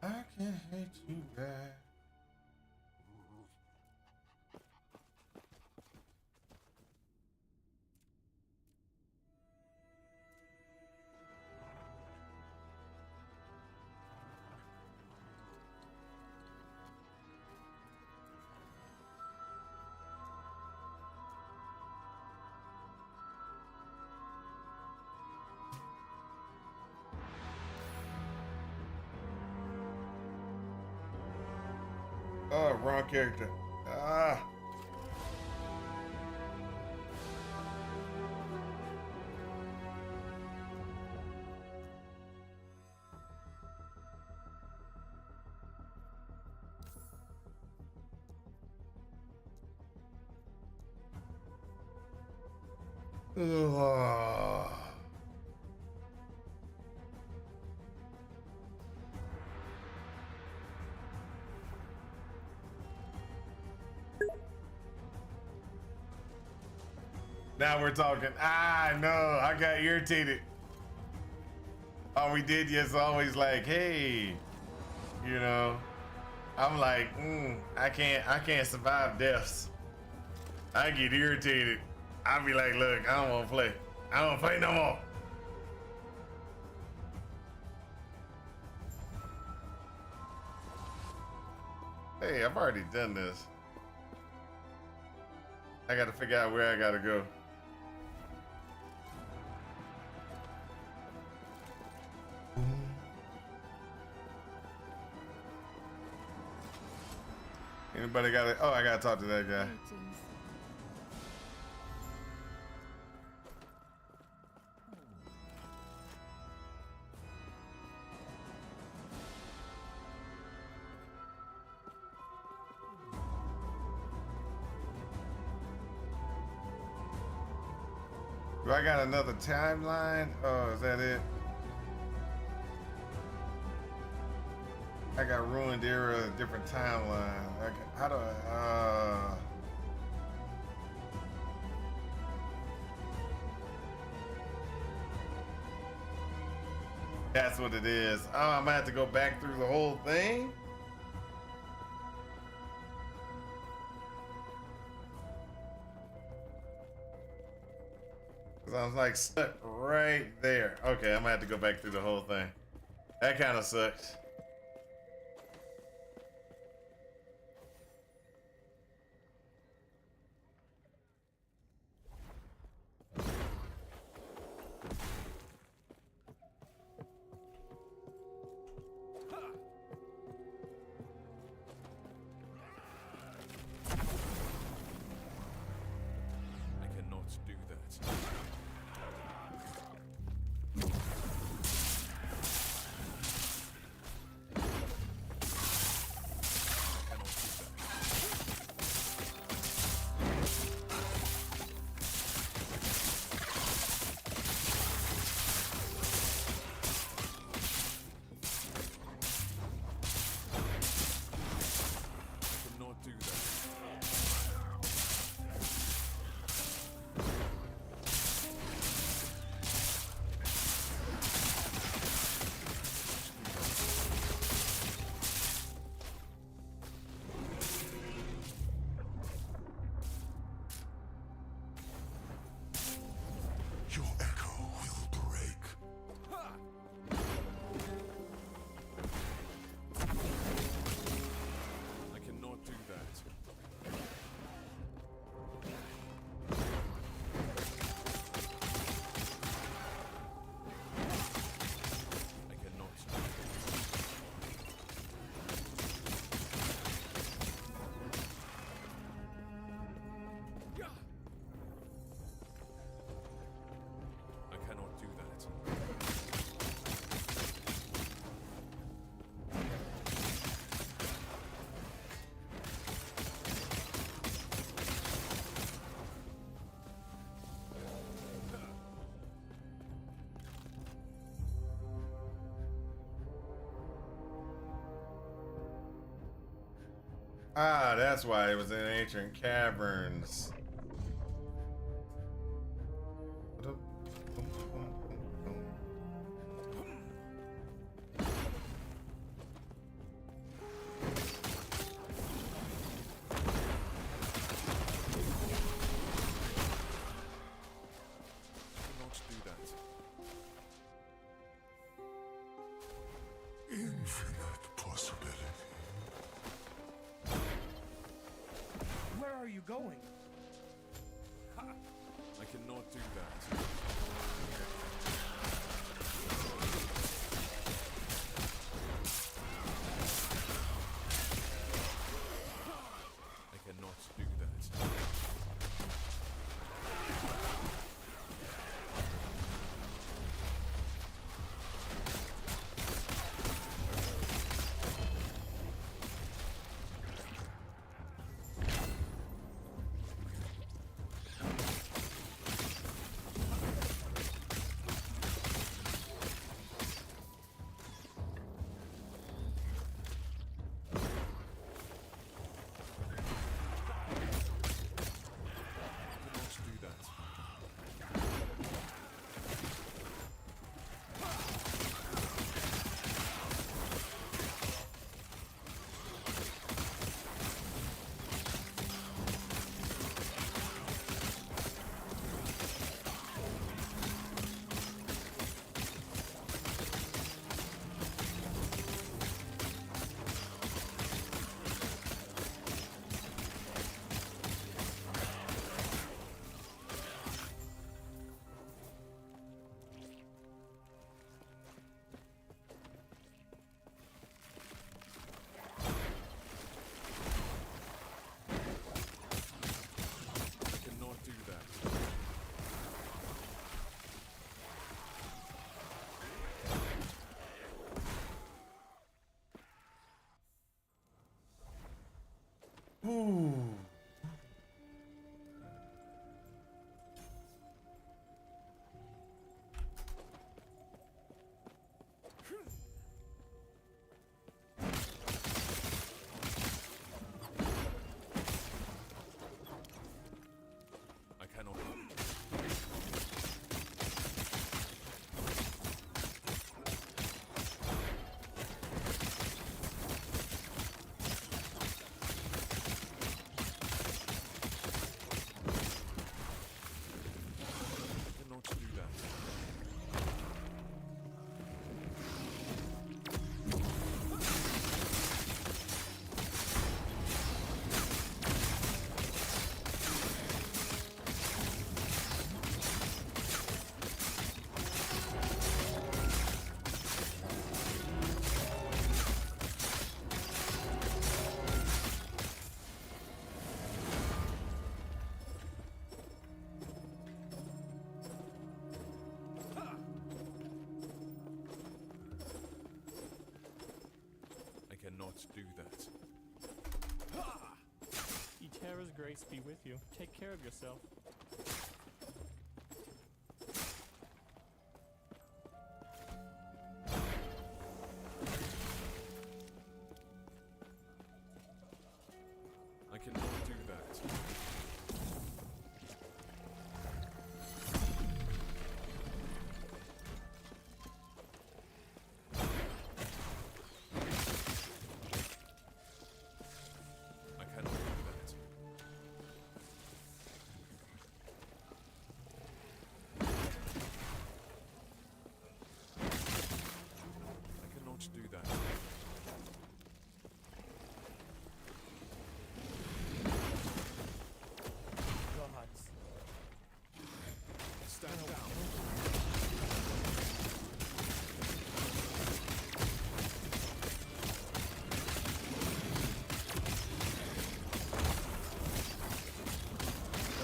I can't hate you back. Oh, wrong character. Ah. Ugh. Now we're talking. Ah, no, I got irritated. All we did is always like, hey, you know, I'm like, I can't survive deaths. I get irritated. I be like, look, I don't want to play. I don't play no more. Hey, I've already done this. I gotta figure out where I gotta go. Anybody got it? Oh, I gotta talk to that guy. Do I got another timeline? Oh, is that it? I got ruined era, different timeline. How do I? That's what it is. Oh, I'm gonna have to go back through the whole thing. Cause I was like stuck right there. Okay, I'm gonna have to go back through the whole thing. That kind of sucks. Ah, that's why it was in ancient caverns. Cannot do that. Infinite possibility. Where are you going? I cannot do that. I cannot do that. Cannot do that. I cannot do that. Ooh. I cannot. Cannot do that. I cannot do that. Eterra's grace be with you. Take care of yourself. I cannot do that. I cannot do that. I cannot do that. Gods. Stand down.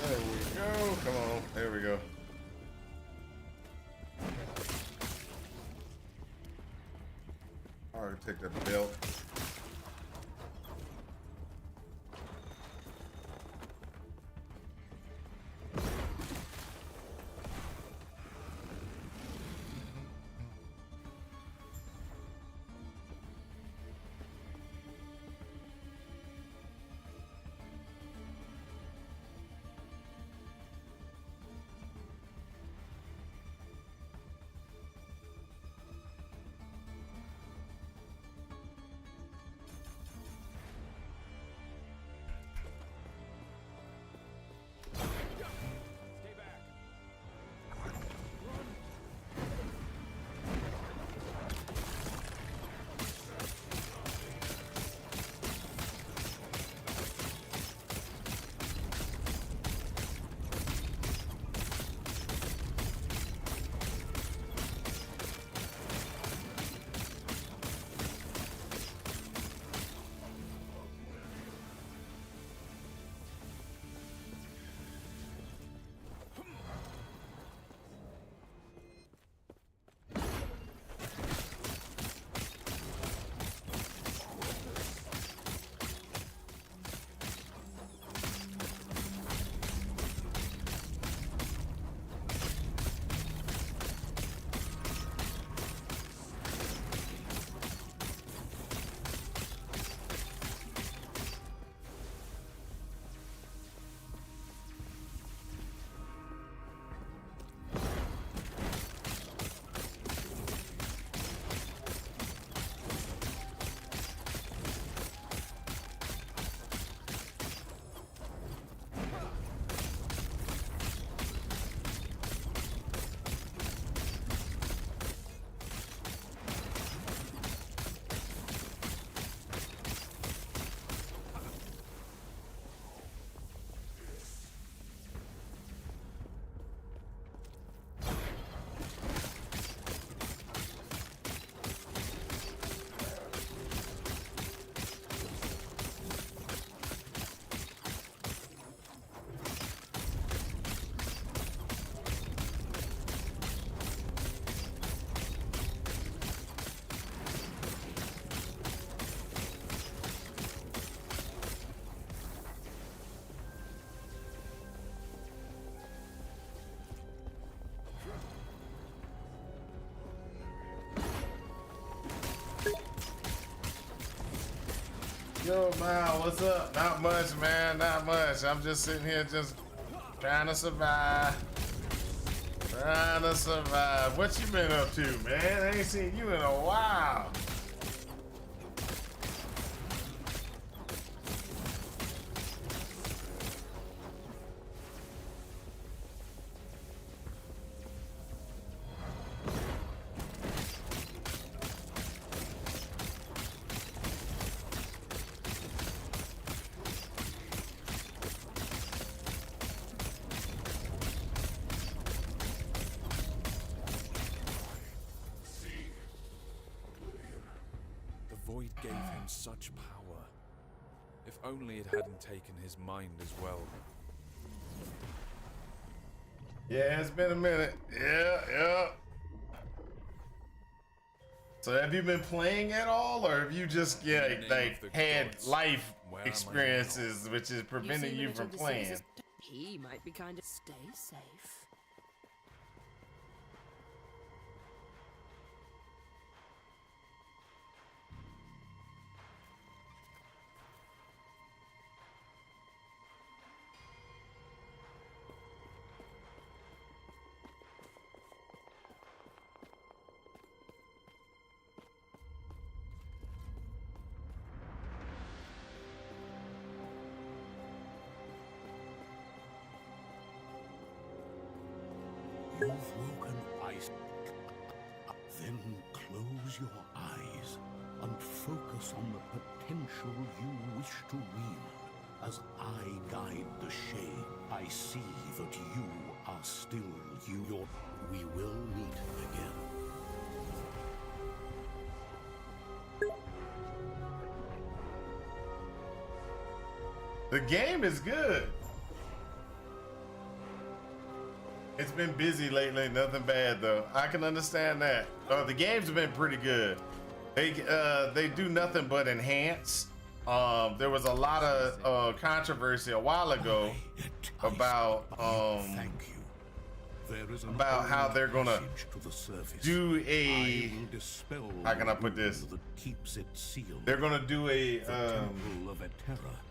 There we go. Come on. There we go. Alright, take the belt. Yo, man, what's up? Not much, man, not much. I'm just sitting here just trying to survive. Trying to survive. What you been up to, man? I ain't seen you in a while. The void gave him such power. If only it hadn't taken his mind as well. Yeah, it's been a minute. Yeah. So have you been playing at all, or have you just like had life experiences which is preventing you from playing? He might be kind of stay safe. You've woken ice. Then close your eyes and focus on the potential you wish to wield. As I guide the shade, I see that you are still you. We will meet again. The game is good. It's been busy lately, nothing bad though. I can understand that. The games have been pretty good. They do nothing but enhance. There was a lot of controversy a while ago about about how they're gonna do a, how can I put this? They're gonna do a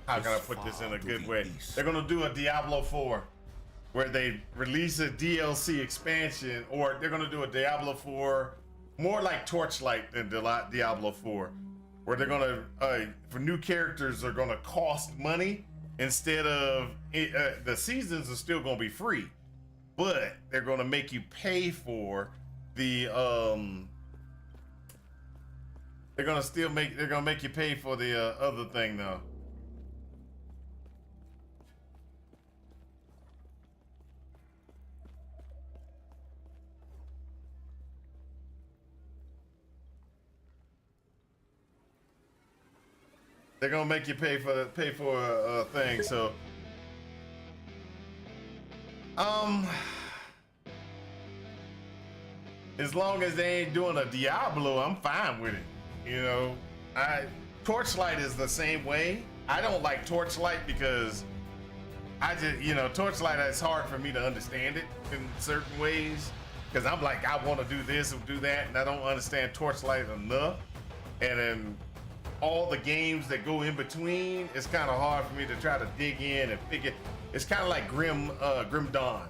how can I put this in a good way? They're gonna do a Diablo 4 where they release a DLC expansion, or they're gonna do a Diablo 4 more like Torchlight than Diablo 4, where they're gonna for new characters are gonna cost money instead of the seasons are still gonna be free, but they're gonna make you pay for the they're gonna make you pay for the other thing though. They're gonna make you pay for a thing. So, as long as they ain't doing a Diablo, I'm fine with it. You know, Torchlight is the same way. I don't like Torchlight because I just, you know, Torchlight, it's hard for me to understand it in certain ways because I'm like, I want to do this and do that, and I don't understand Torchlight enough. And then all the games that go in between, it's kind of hard for me to try to dig in and figure. It's kind of like Grim Dawn.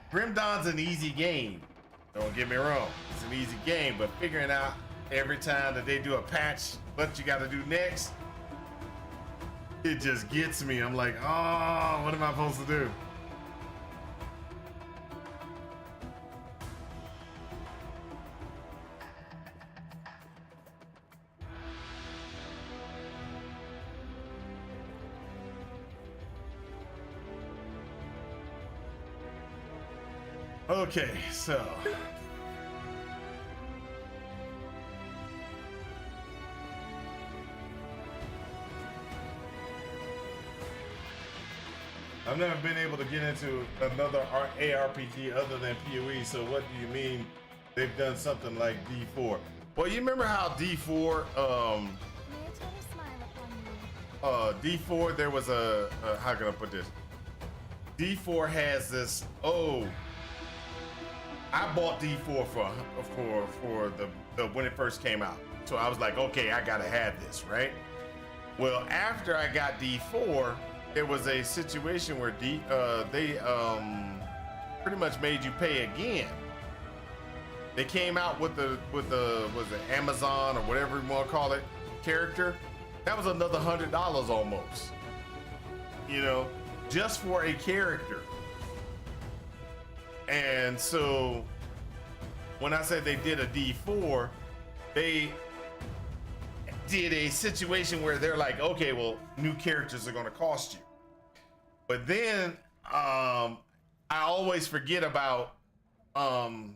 Grim Dawn's an easy game. Don't get me wrong, it's an easy game, but figuring out every time that they do a patch what you got to do next, it just gets me. I'm like, oh, what am I supposed to do? Okay, so I've never been able to get into another ARPG other than PoE, so what do you mean they've done something like D4? Well, you remember how D4, D4, there was a how can I put this? D4 has this, I bought D4 for the when it first came out. So I was like, okay, I gotta have this, right? Well, after I got D4, there was a situation where they pretty much made you pay again. They came out with the was it Amazon or whatever you want to call it character. That was another $100 almost. You know, just for a character. And so when I said they did a D4, they did a situation where they're like, okay, well, new characters are going to cost you. But then I always forget about the other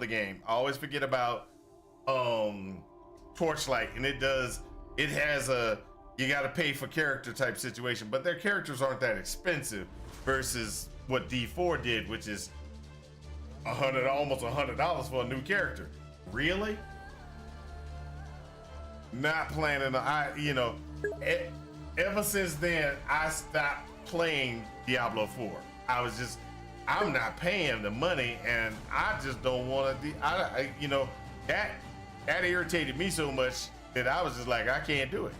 game. I always forget about Torchlight, and it has a you got to pay for character type situation, but their characters aren't that expensive versus what D4 did, which is almost $100 for a new character. Really? Not planning on, ever since then I stopped playing Diablo 4. I'm not paying the money, and I just don't want to. That irritated me so much that I was just like, I can't do it.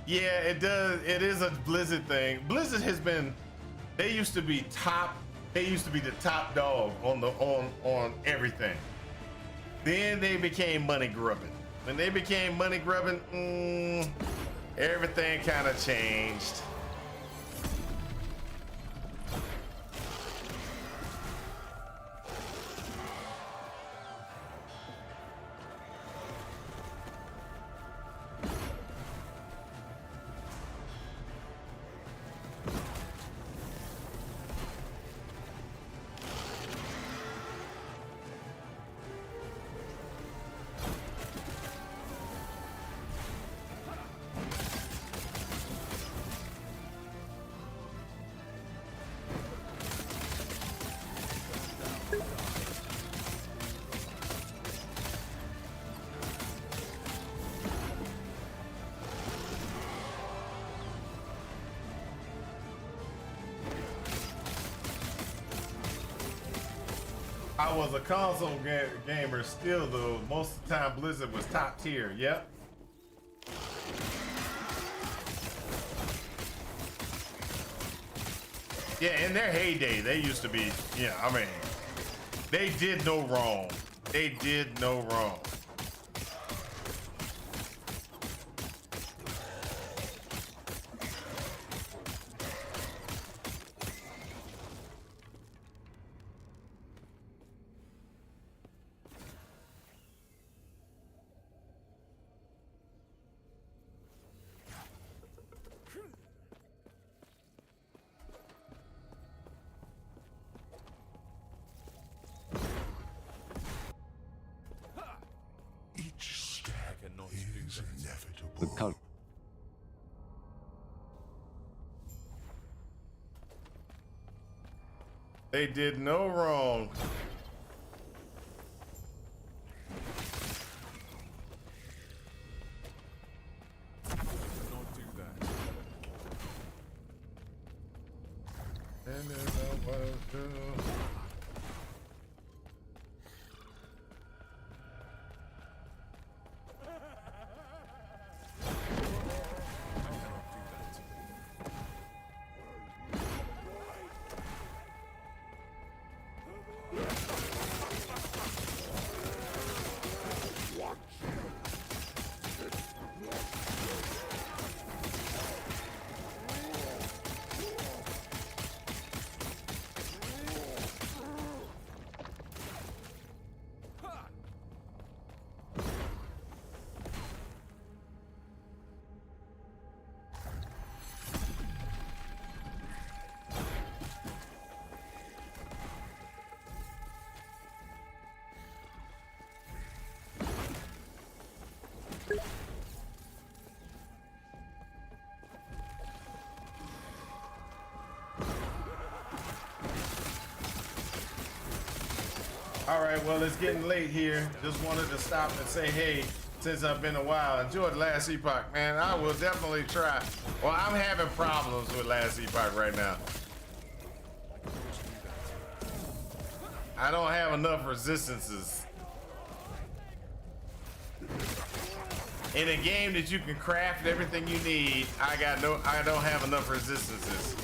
Yeah, it does. It is a Blizzard thing. Blizzard has been. They used to be the top dog on everything. Then they became money grubbing. When they became money grubbing, everything kind of changed. I was a console gamer still, though. Most of the time, Blizzard was top tier. Yep. Yeah, in their heyday, they used to be, they did no wrong. They did no wrong. They did no wrong. Not do that. And there's no way to do. All right, well, it's getting late here. Just wanted to stop and say, hey, since I've been a while, enjoyed Last Epoch, man. I will definitely try. Well, I'm having problems with Last Epoch right now. I don't have enough resistances. In a game that you can craft everything you need, I don't have enough resistances.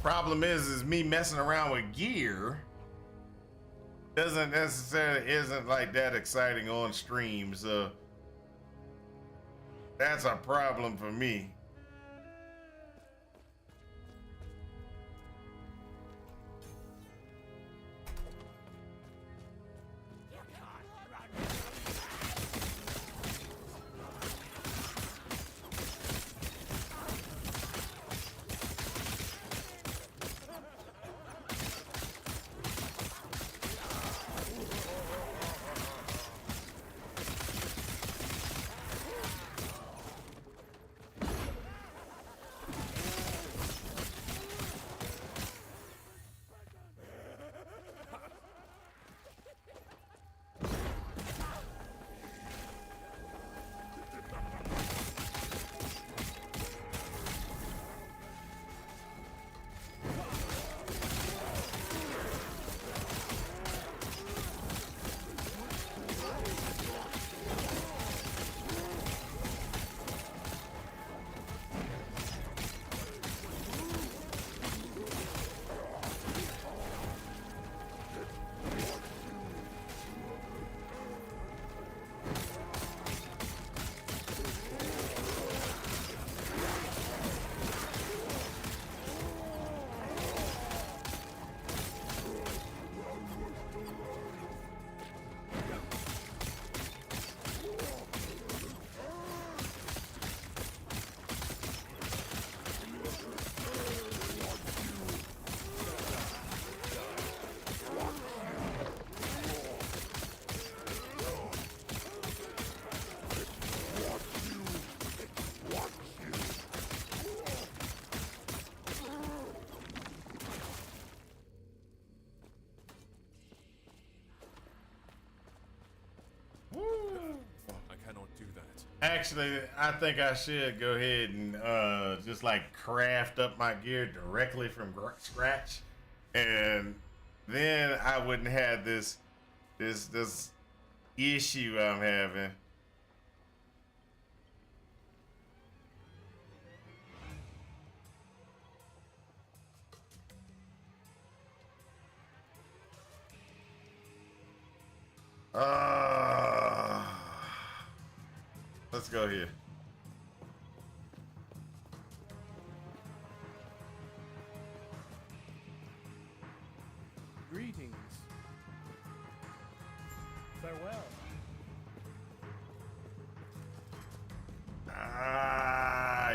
Problem is me messing around with gear doesn't necessarily isn't like that exciting on stream, so that's a problem for me. Actually, I think I should go ahead and just like craft up my gear directly from scratch, and then I wouldn't have this issue I'm having. Let's go here. Greetings. Farewell.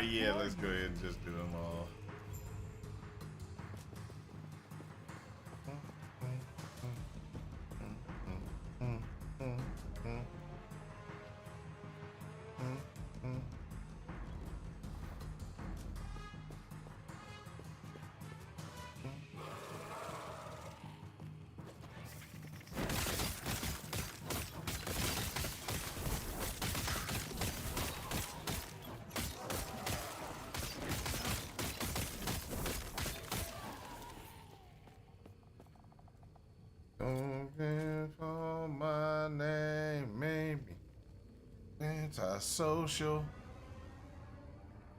Yeah, let's go ahead and just do them all. Don't for my name, maybe antisocial.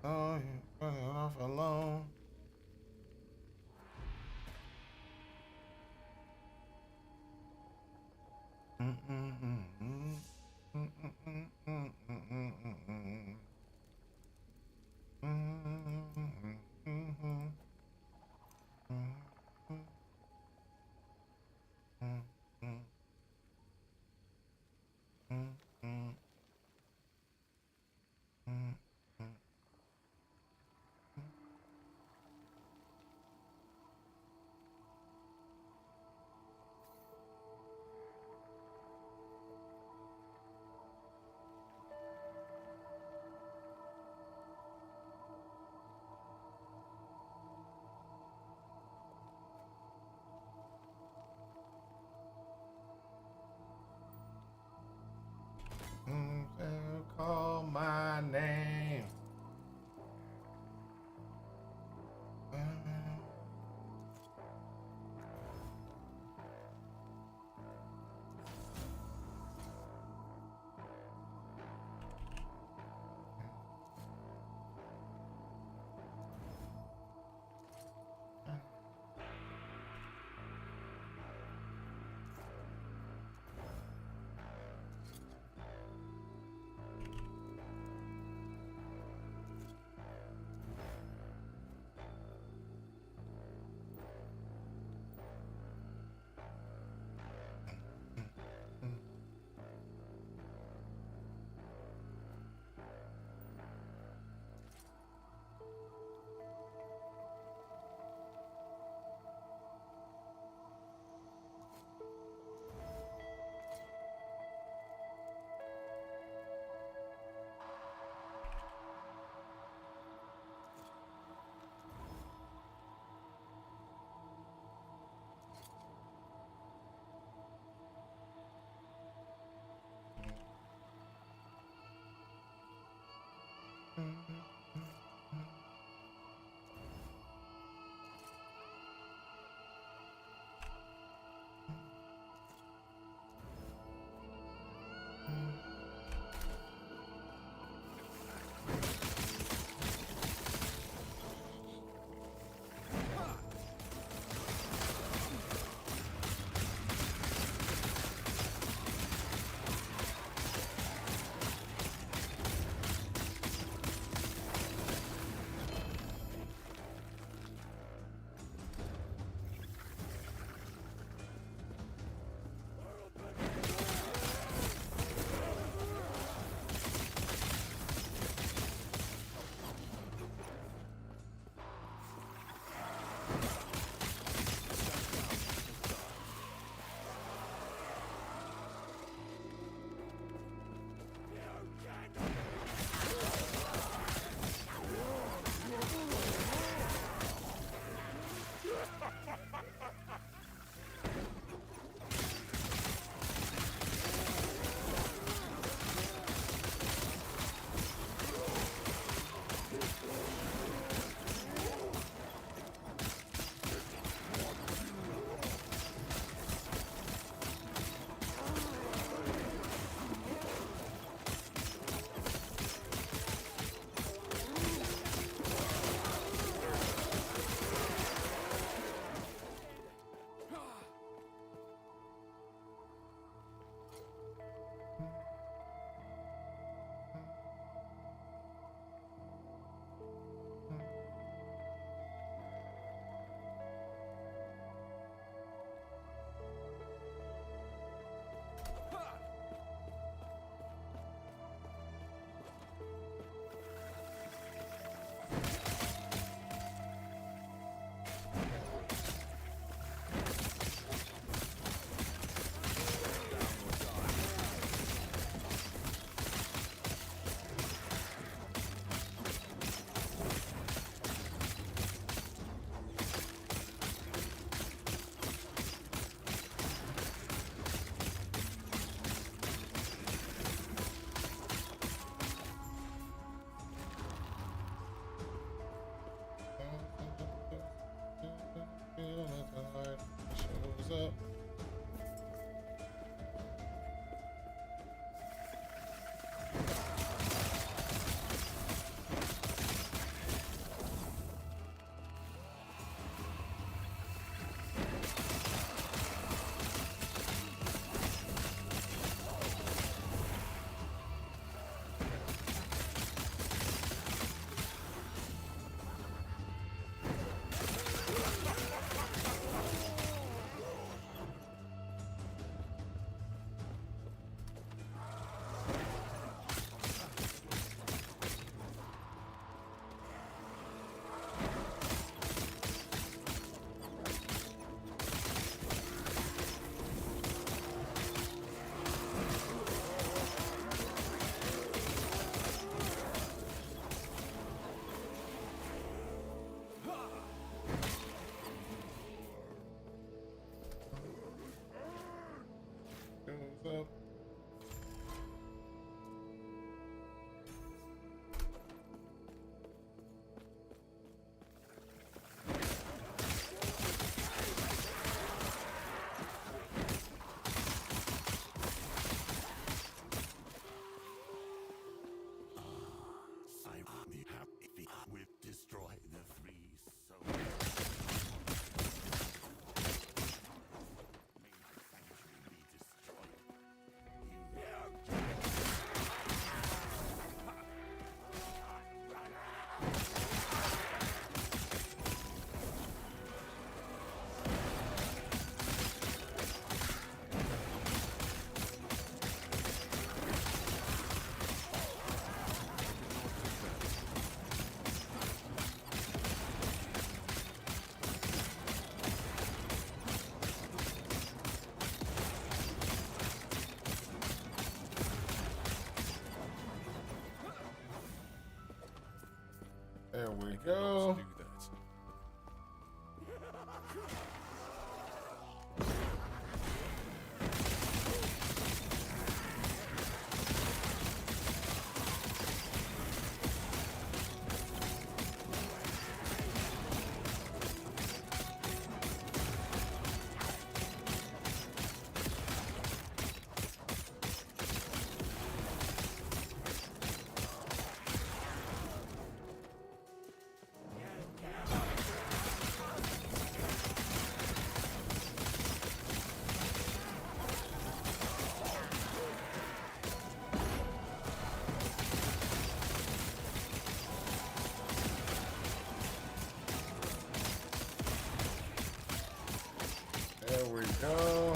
Oh, you put it off alone. Shows up. Shows up. I'm happy with destroy the three souls. May my sanctuary be destroyed. There we I cannot go. do that. we go.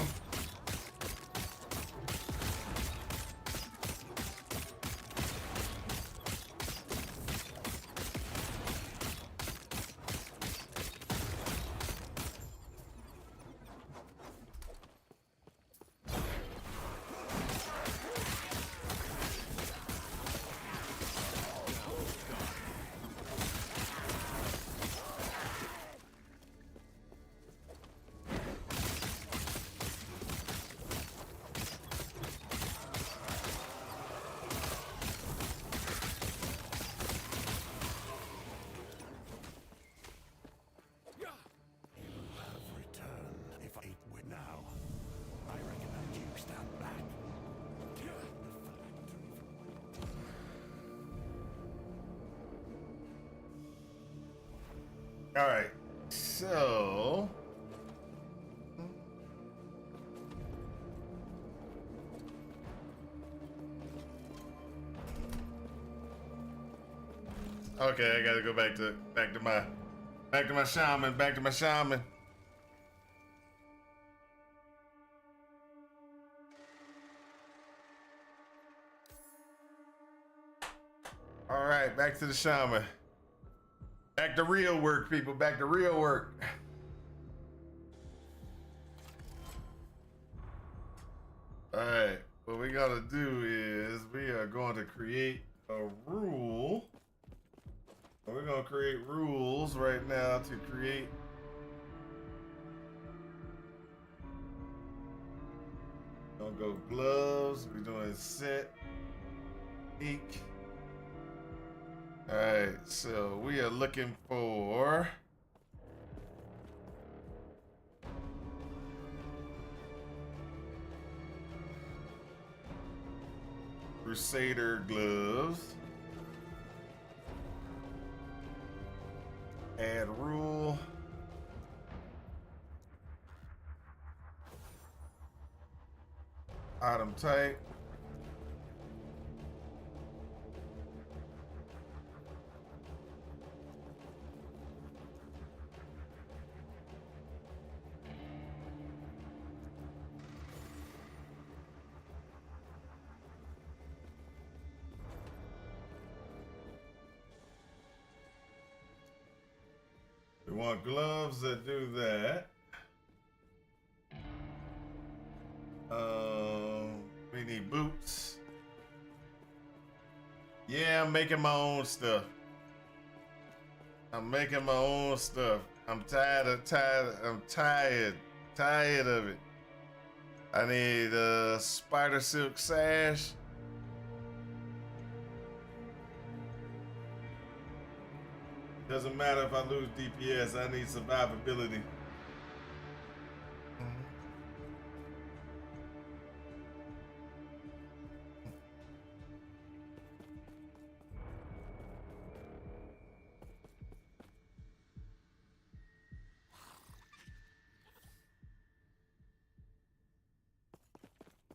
All right, so okay, I gotta go back to my shaman. All right, back to the shaman. Back to real work, people. Back to real work. All right, what we gotta do is we are going to create a rule. We're gonna create rules right now to create. Gonna go gloves. We're doing set, ink. All right, so we are looking for Crusader gloves. Add rule. Item type. We want gloves that do that. We need boots. Yeah, I'm making my own stuff. I'm making my own stuff. I'm tired of it. I need a spider silk sash. Doesn't matter if I lose DPS, I need survivability.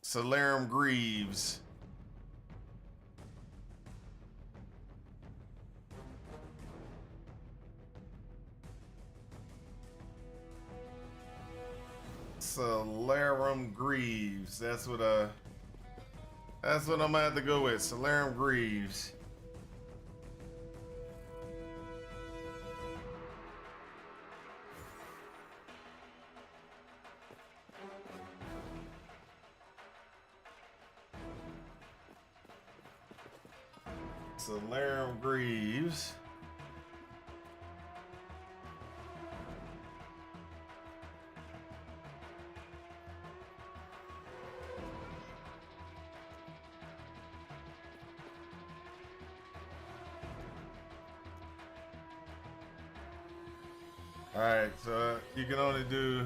Solarium Greaves. Solarium Greaves. That's what I'm gonna have to go with. Solarium Greaves. Solarium Greaves. All right, so you can only do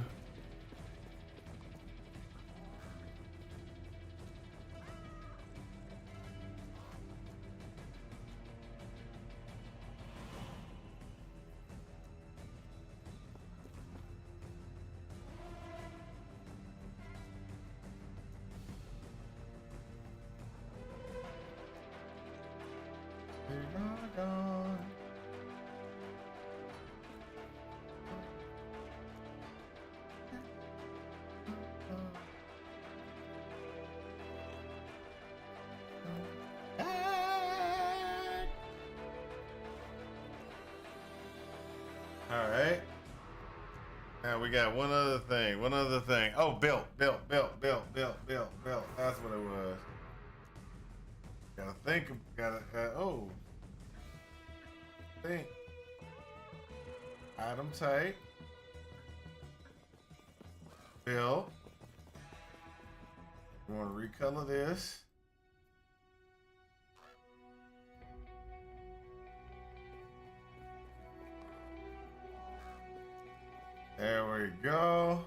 All right. Now we got one other thing. One other thing. Oh, belt. That's what it was. Gotta think. Oh. Think. Item type. Belt. We want to recolor this. There we go.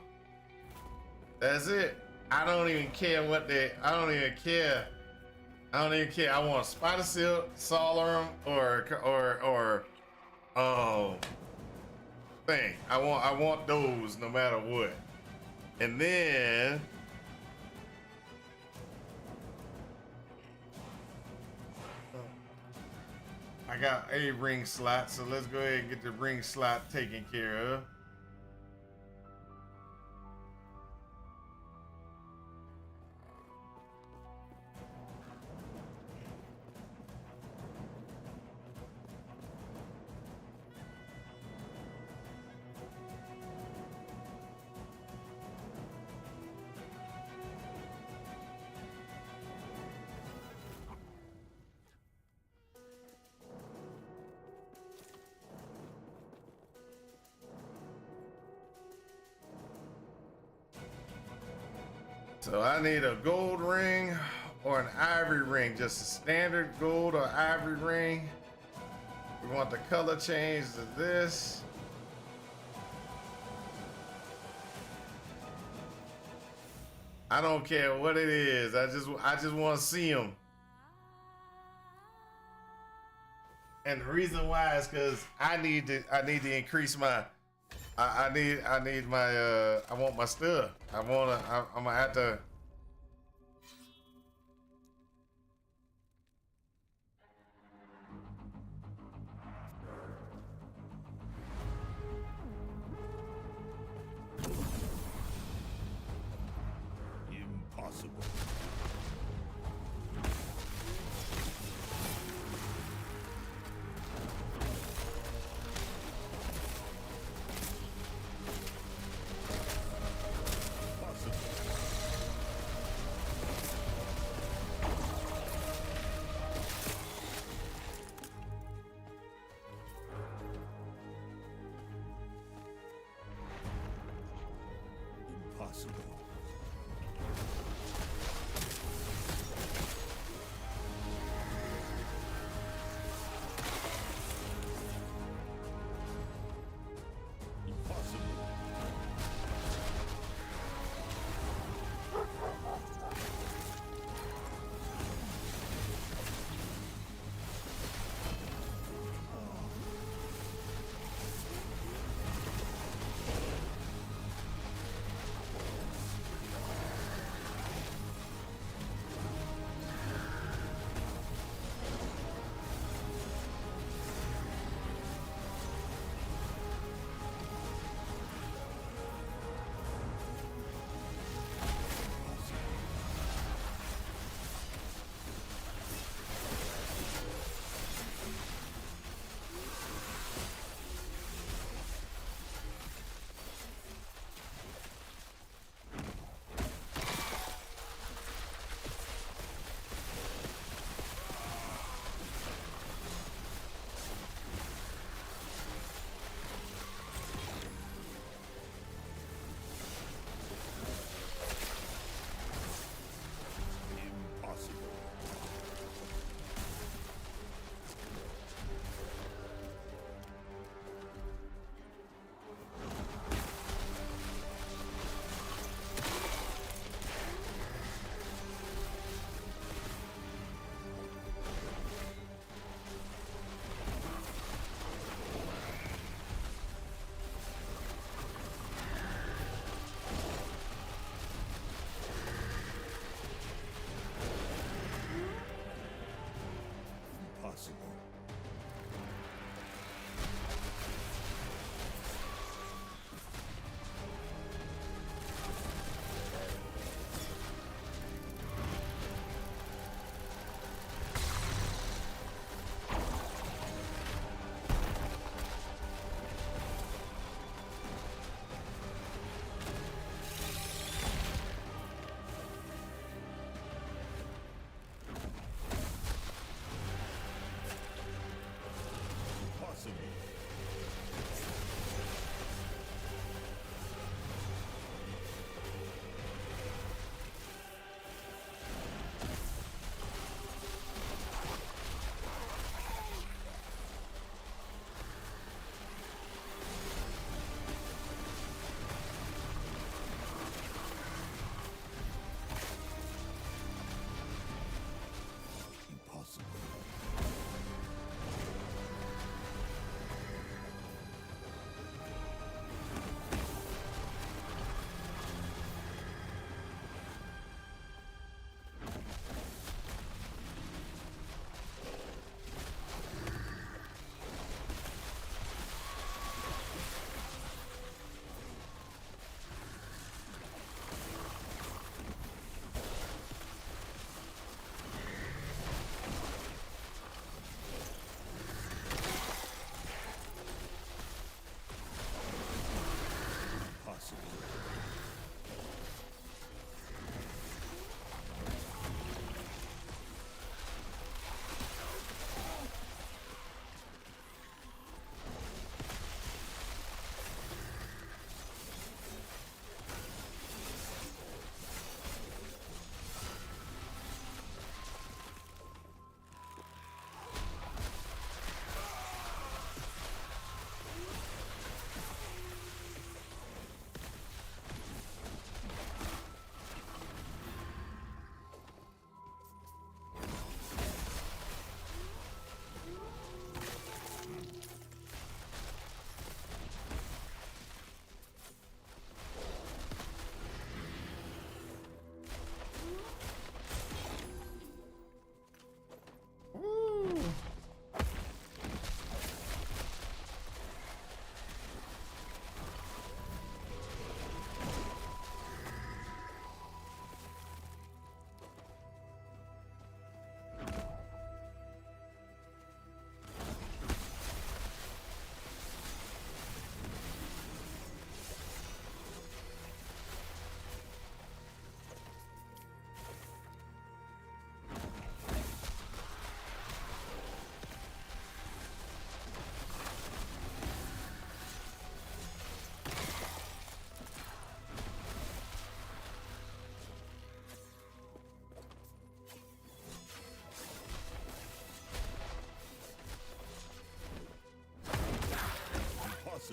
That's it. I don't even care what they. I don't even care. I want spider silk, Solarum, or thing. I want those no matter what. And then I got a ring slot, so let's go ahead and get the ring slot taken care of. So I need a gold ring or an ivory ring, just a standard gold or ivory ring. We want the color change to this. I don't care what it is. I just want to see them. And the reason why is because I need to increase my. I need my I want my stuff. I'm gonna have to. Impossible. Impossible.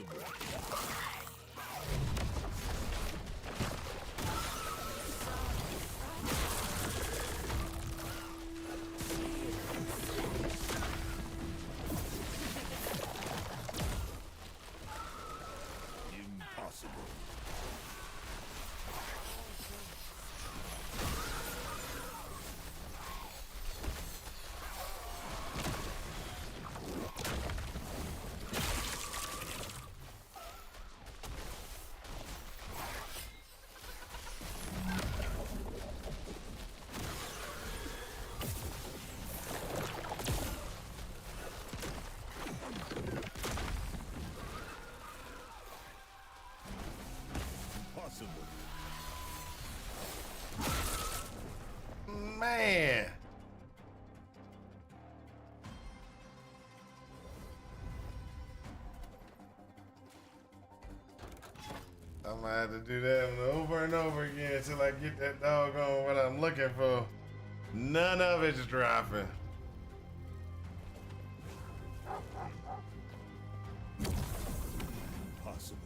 Impossible. Impossible. Impossible. Man. I'm gonna have to do that one over and over again until I get that doggone what I'm looking for. None of it's dropping. Impossible.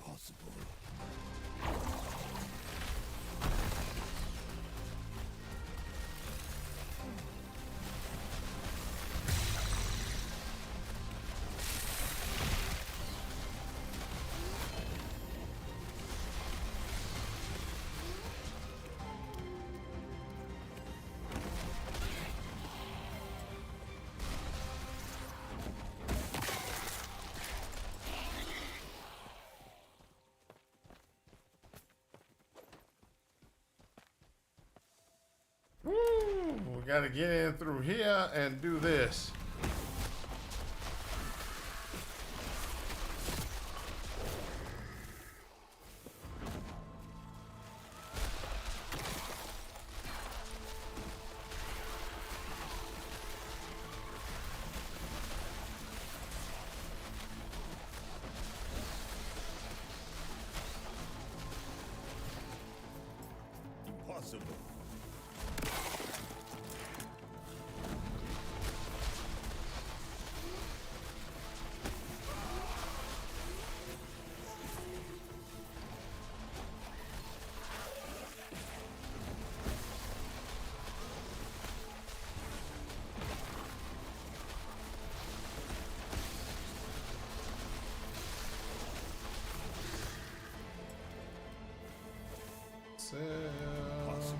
Possible. Woo, we gotta get in through here and do this. Impossible. Possible.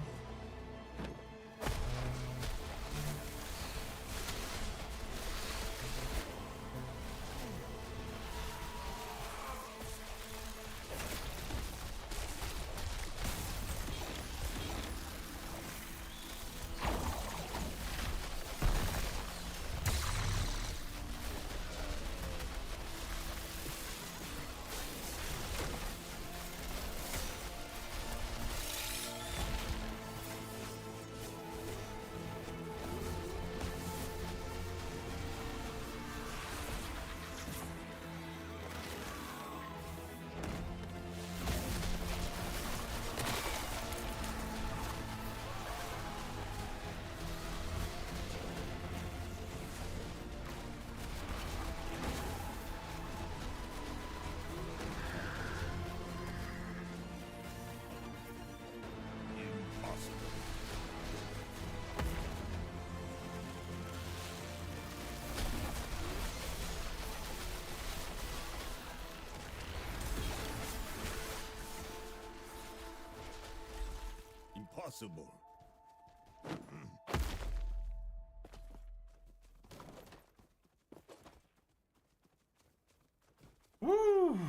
Impossible. Impossible. Woo.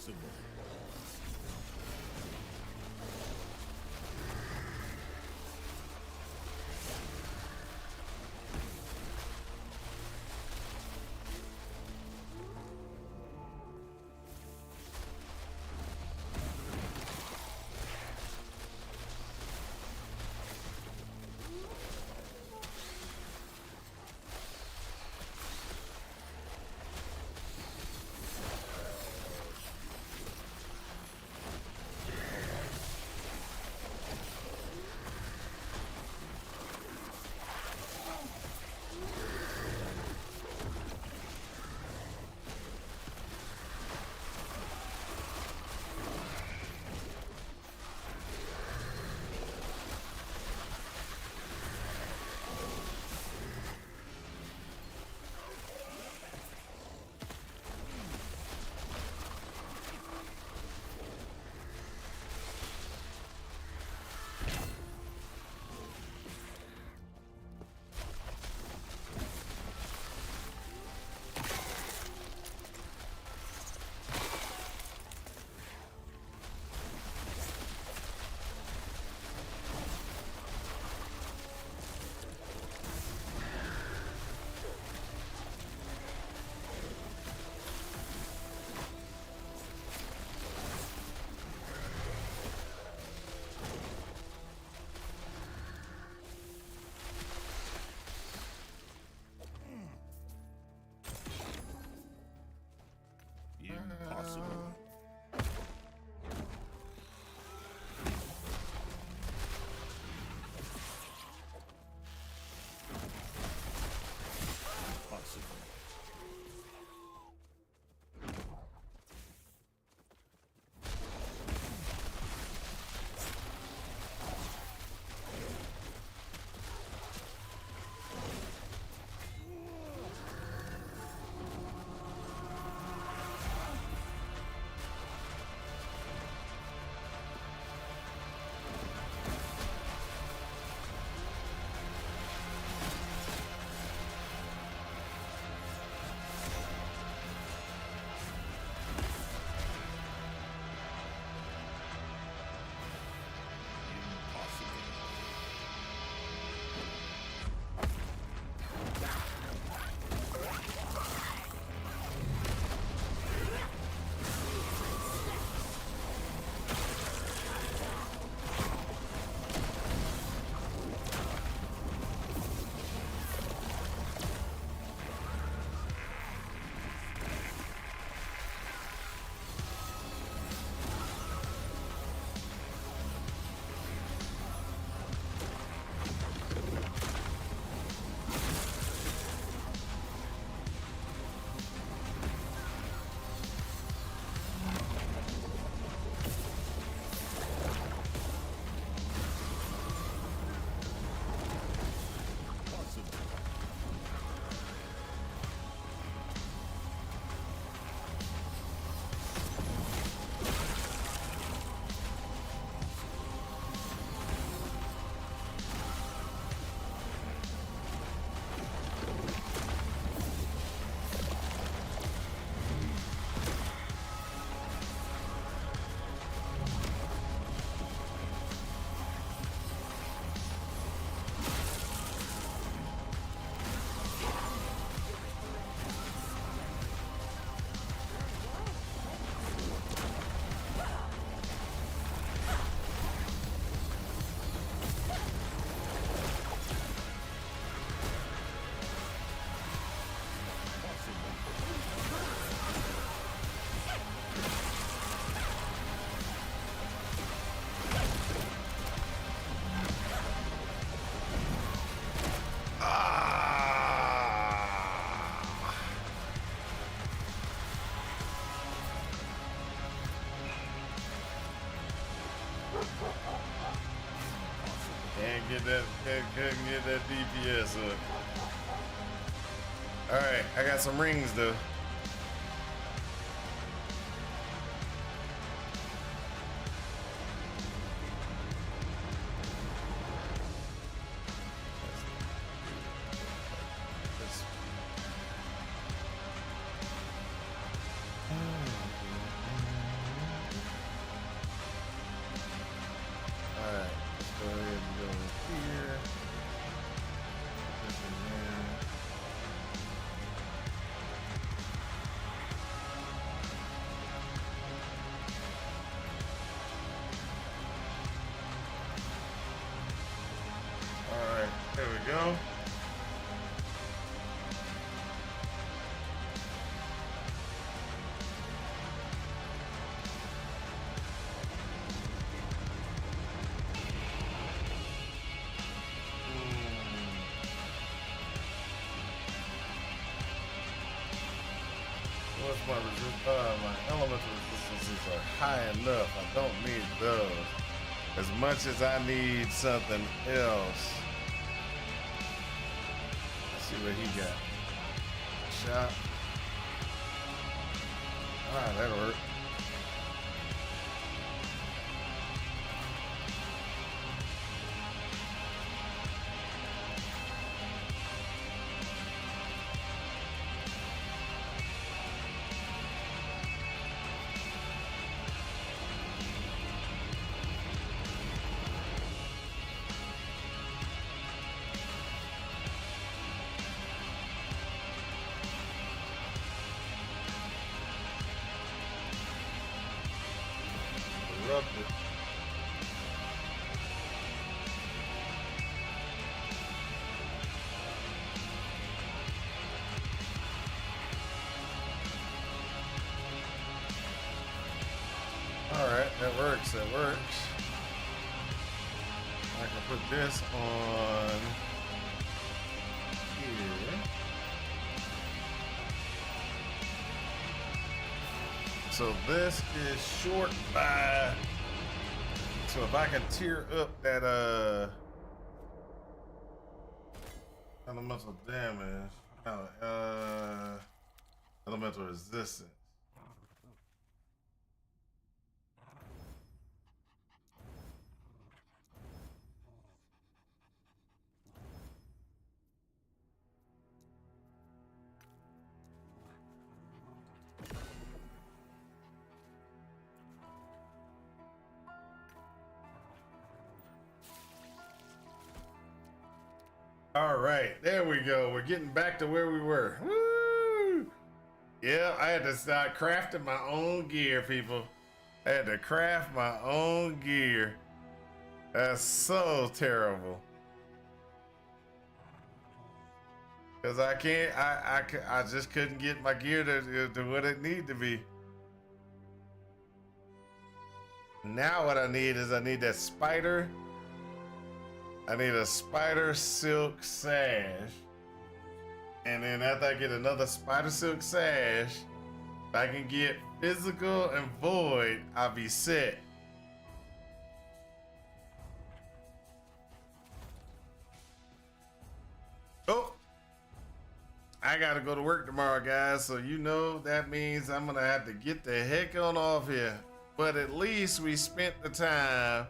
Impossible. Impossible. Impossible. Couldn't get that DPS up. All right, I got some rings though. once my elemental resistances are high enough, I don't need those. As much as I need something else. Let's see what he got. Shot. Alright, that'll work. Erupted. All right, that works. That works. I can put this on here. So this is short by. So if I can tear up that elemental damage, elemental resistance. All right, there we go. We're getting back to where we were. Woo! Yeah, I had to start crafting my own gear, people. I had to craft my own gear. That's so terrible. Cause I can't, I just couldn't get my gear to what it needed to be. Now what I need is I need that spider. I need a spider silk sash. And then after I get another spider silk sash, if I can get physical and void, I'll be set. Oh, I gotta go to work tomorrow, guys. So you know that means I'm gonna have to get the heck on off here. But at least we spent the time.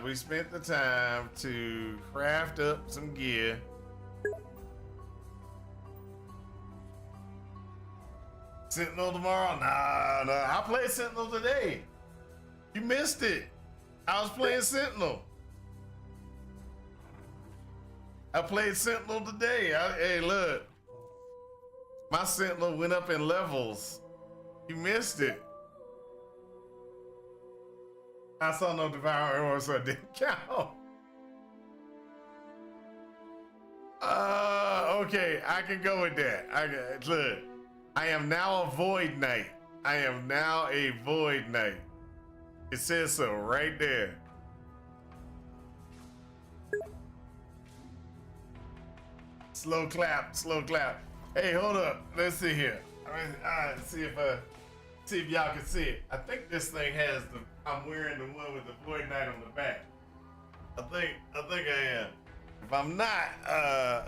We spent the time to craft up some gear. Sentinel tomorrow? Nah. I played Sentinel today. You missed it. I was playing Sentinel. I played Sentinel today. Hey, look. My Sentinel went up in levels. You missed it. I saw no devouring arrow, so it didn't count. Okay, I can go with that. Look, I am now a void knight. I am now a void knight. It says so right there. Slow clap, slow clap. Hey, hold up. Let's see here. See if y'all can see it. I think this thing has the. I'm wearing the one with the Void Knight on the back. I think I am. If I'm not,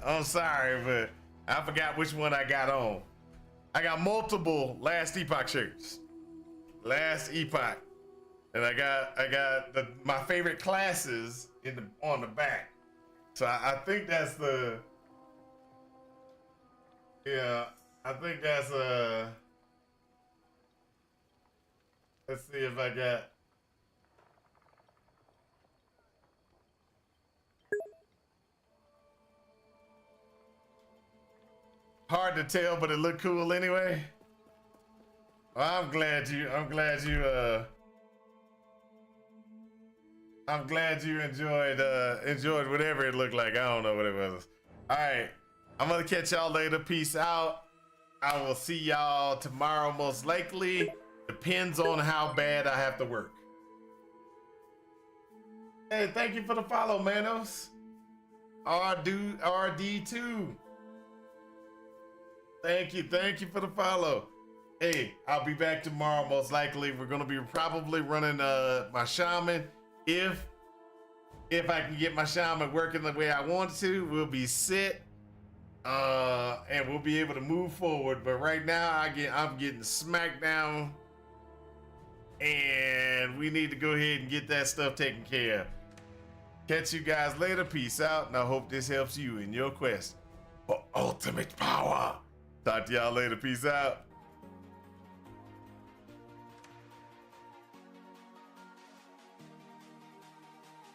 I'm sorry, but I forgot which one I got on. I got multiple Last Epoch shirts. Last Epoch, and I got my favorite classes on the back. So I think that's the. Yeah, I think that's let's see if I got. Hard to tell, but it looked cool anyway. Well, I'm glad you enjoyed whatever it looked like. I don't know what it was. All right, I'm gonna catch y'all later. Peace out. I will see y'all tomorrow, most likely. Depends on how bad I have to work. Hey, thank you for the follow, Manos. RD2. Thank you for the follow. Hey, I'll be back tomorrow. Most likely, we're gonna be probably running my shaman. If I can get my shaman working the way I want to, we'll be set. And we'll be able to move forward. But right now, I'm getting smacked down, and we need to go ahead and get that stuff taken care of. Catch you guys later. Peace out, and I hope this helps you in your quest for ultimate power. Talk to y'all later. Peace out.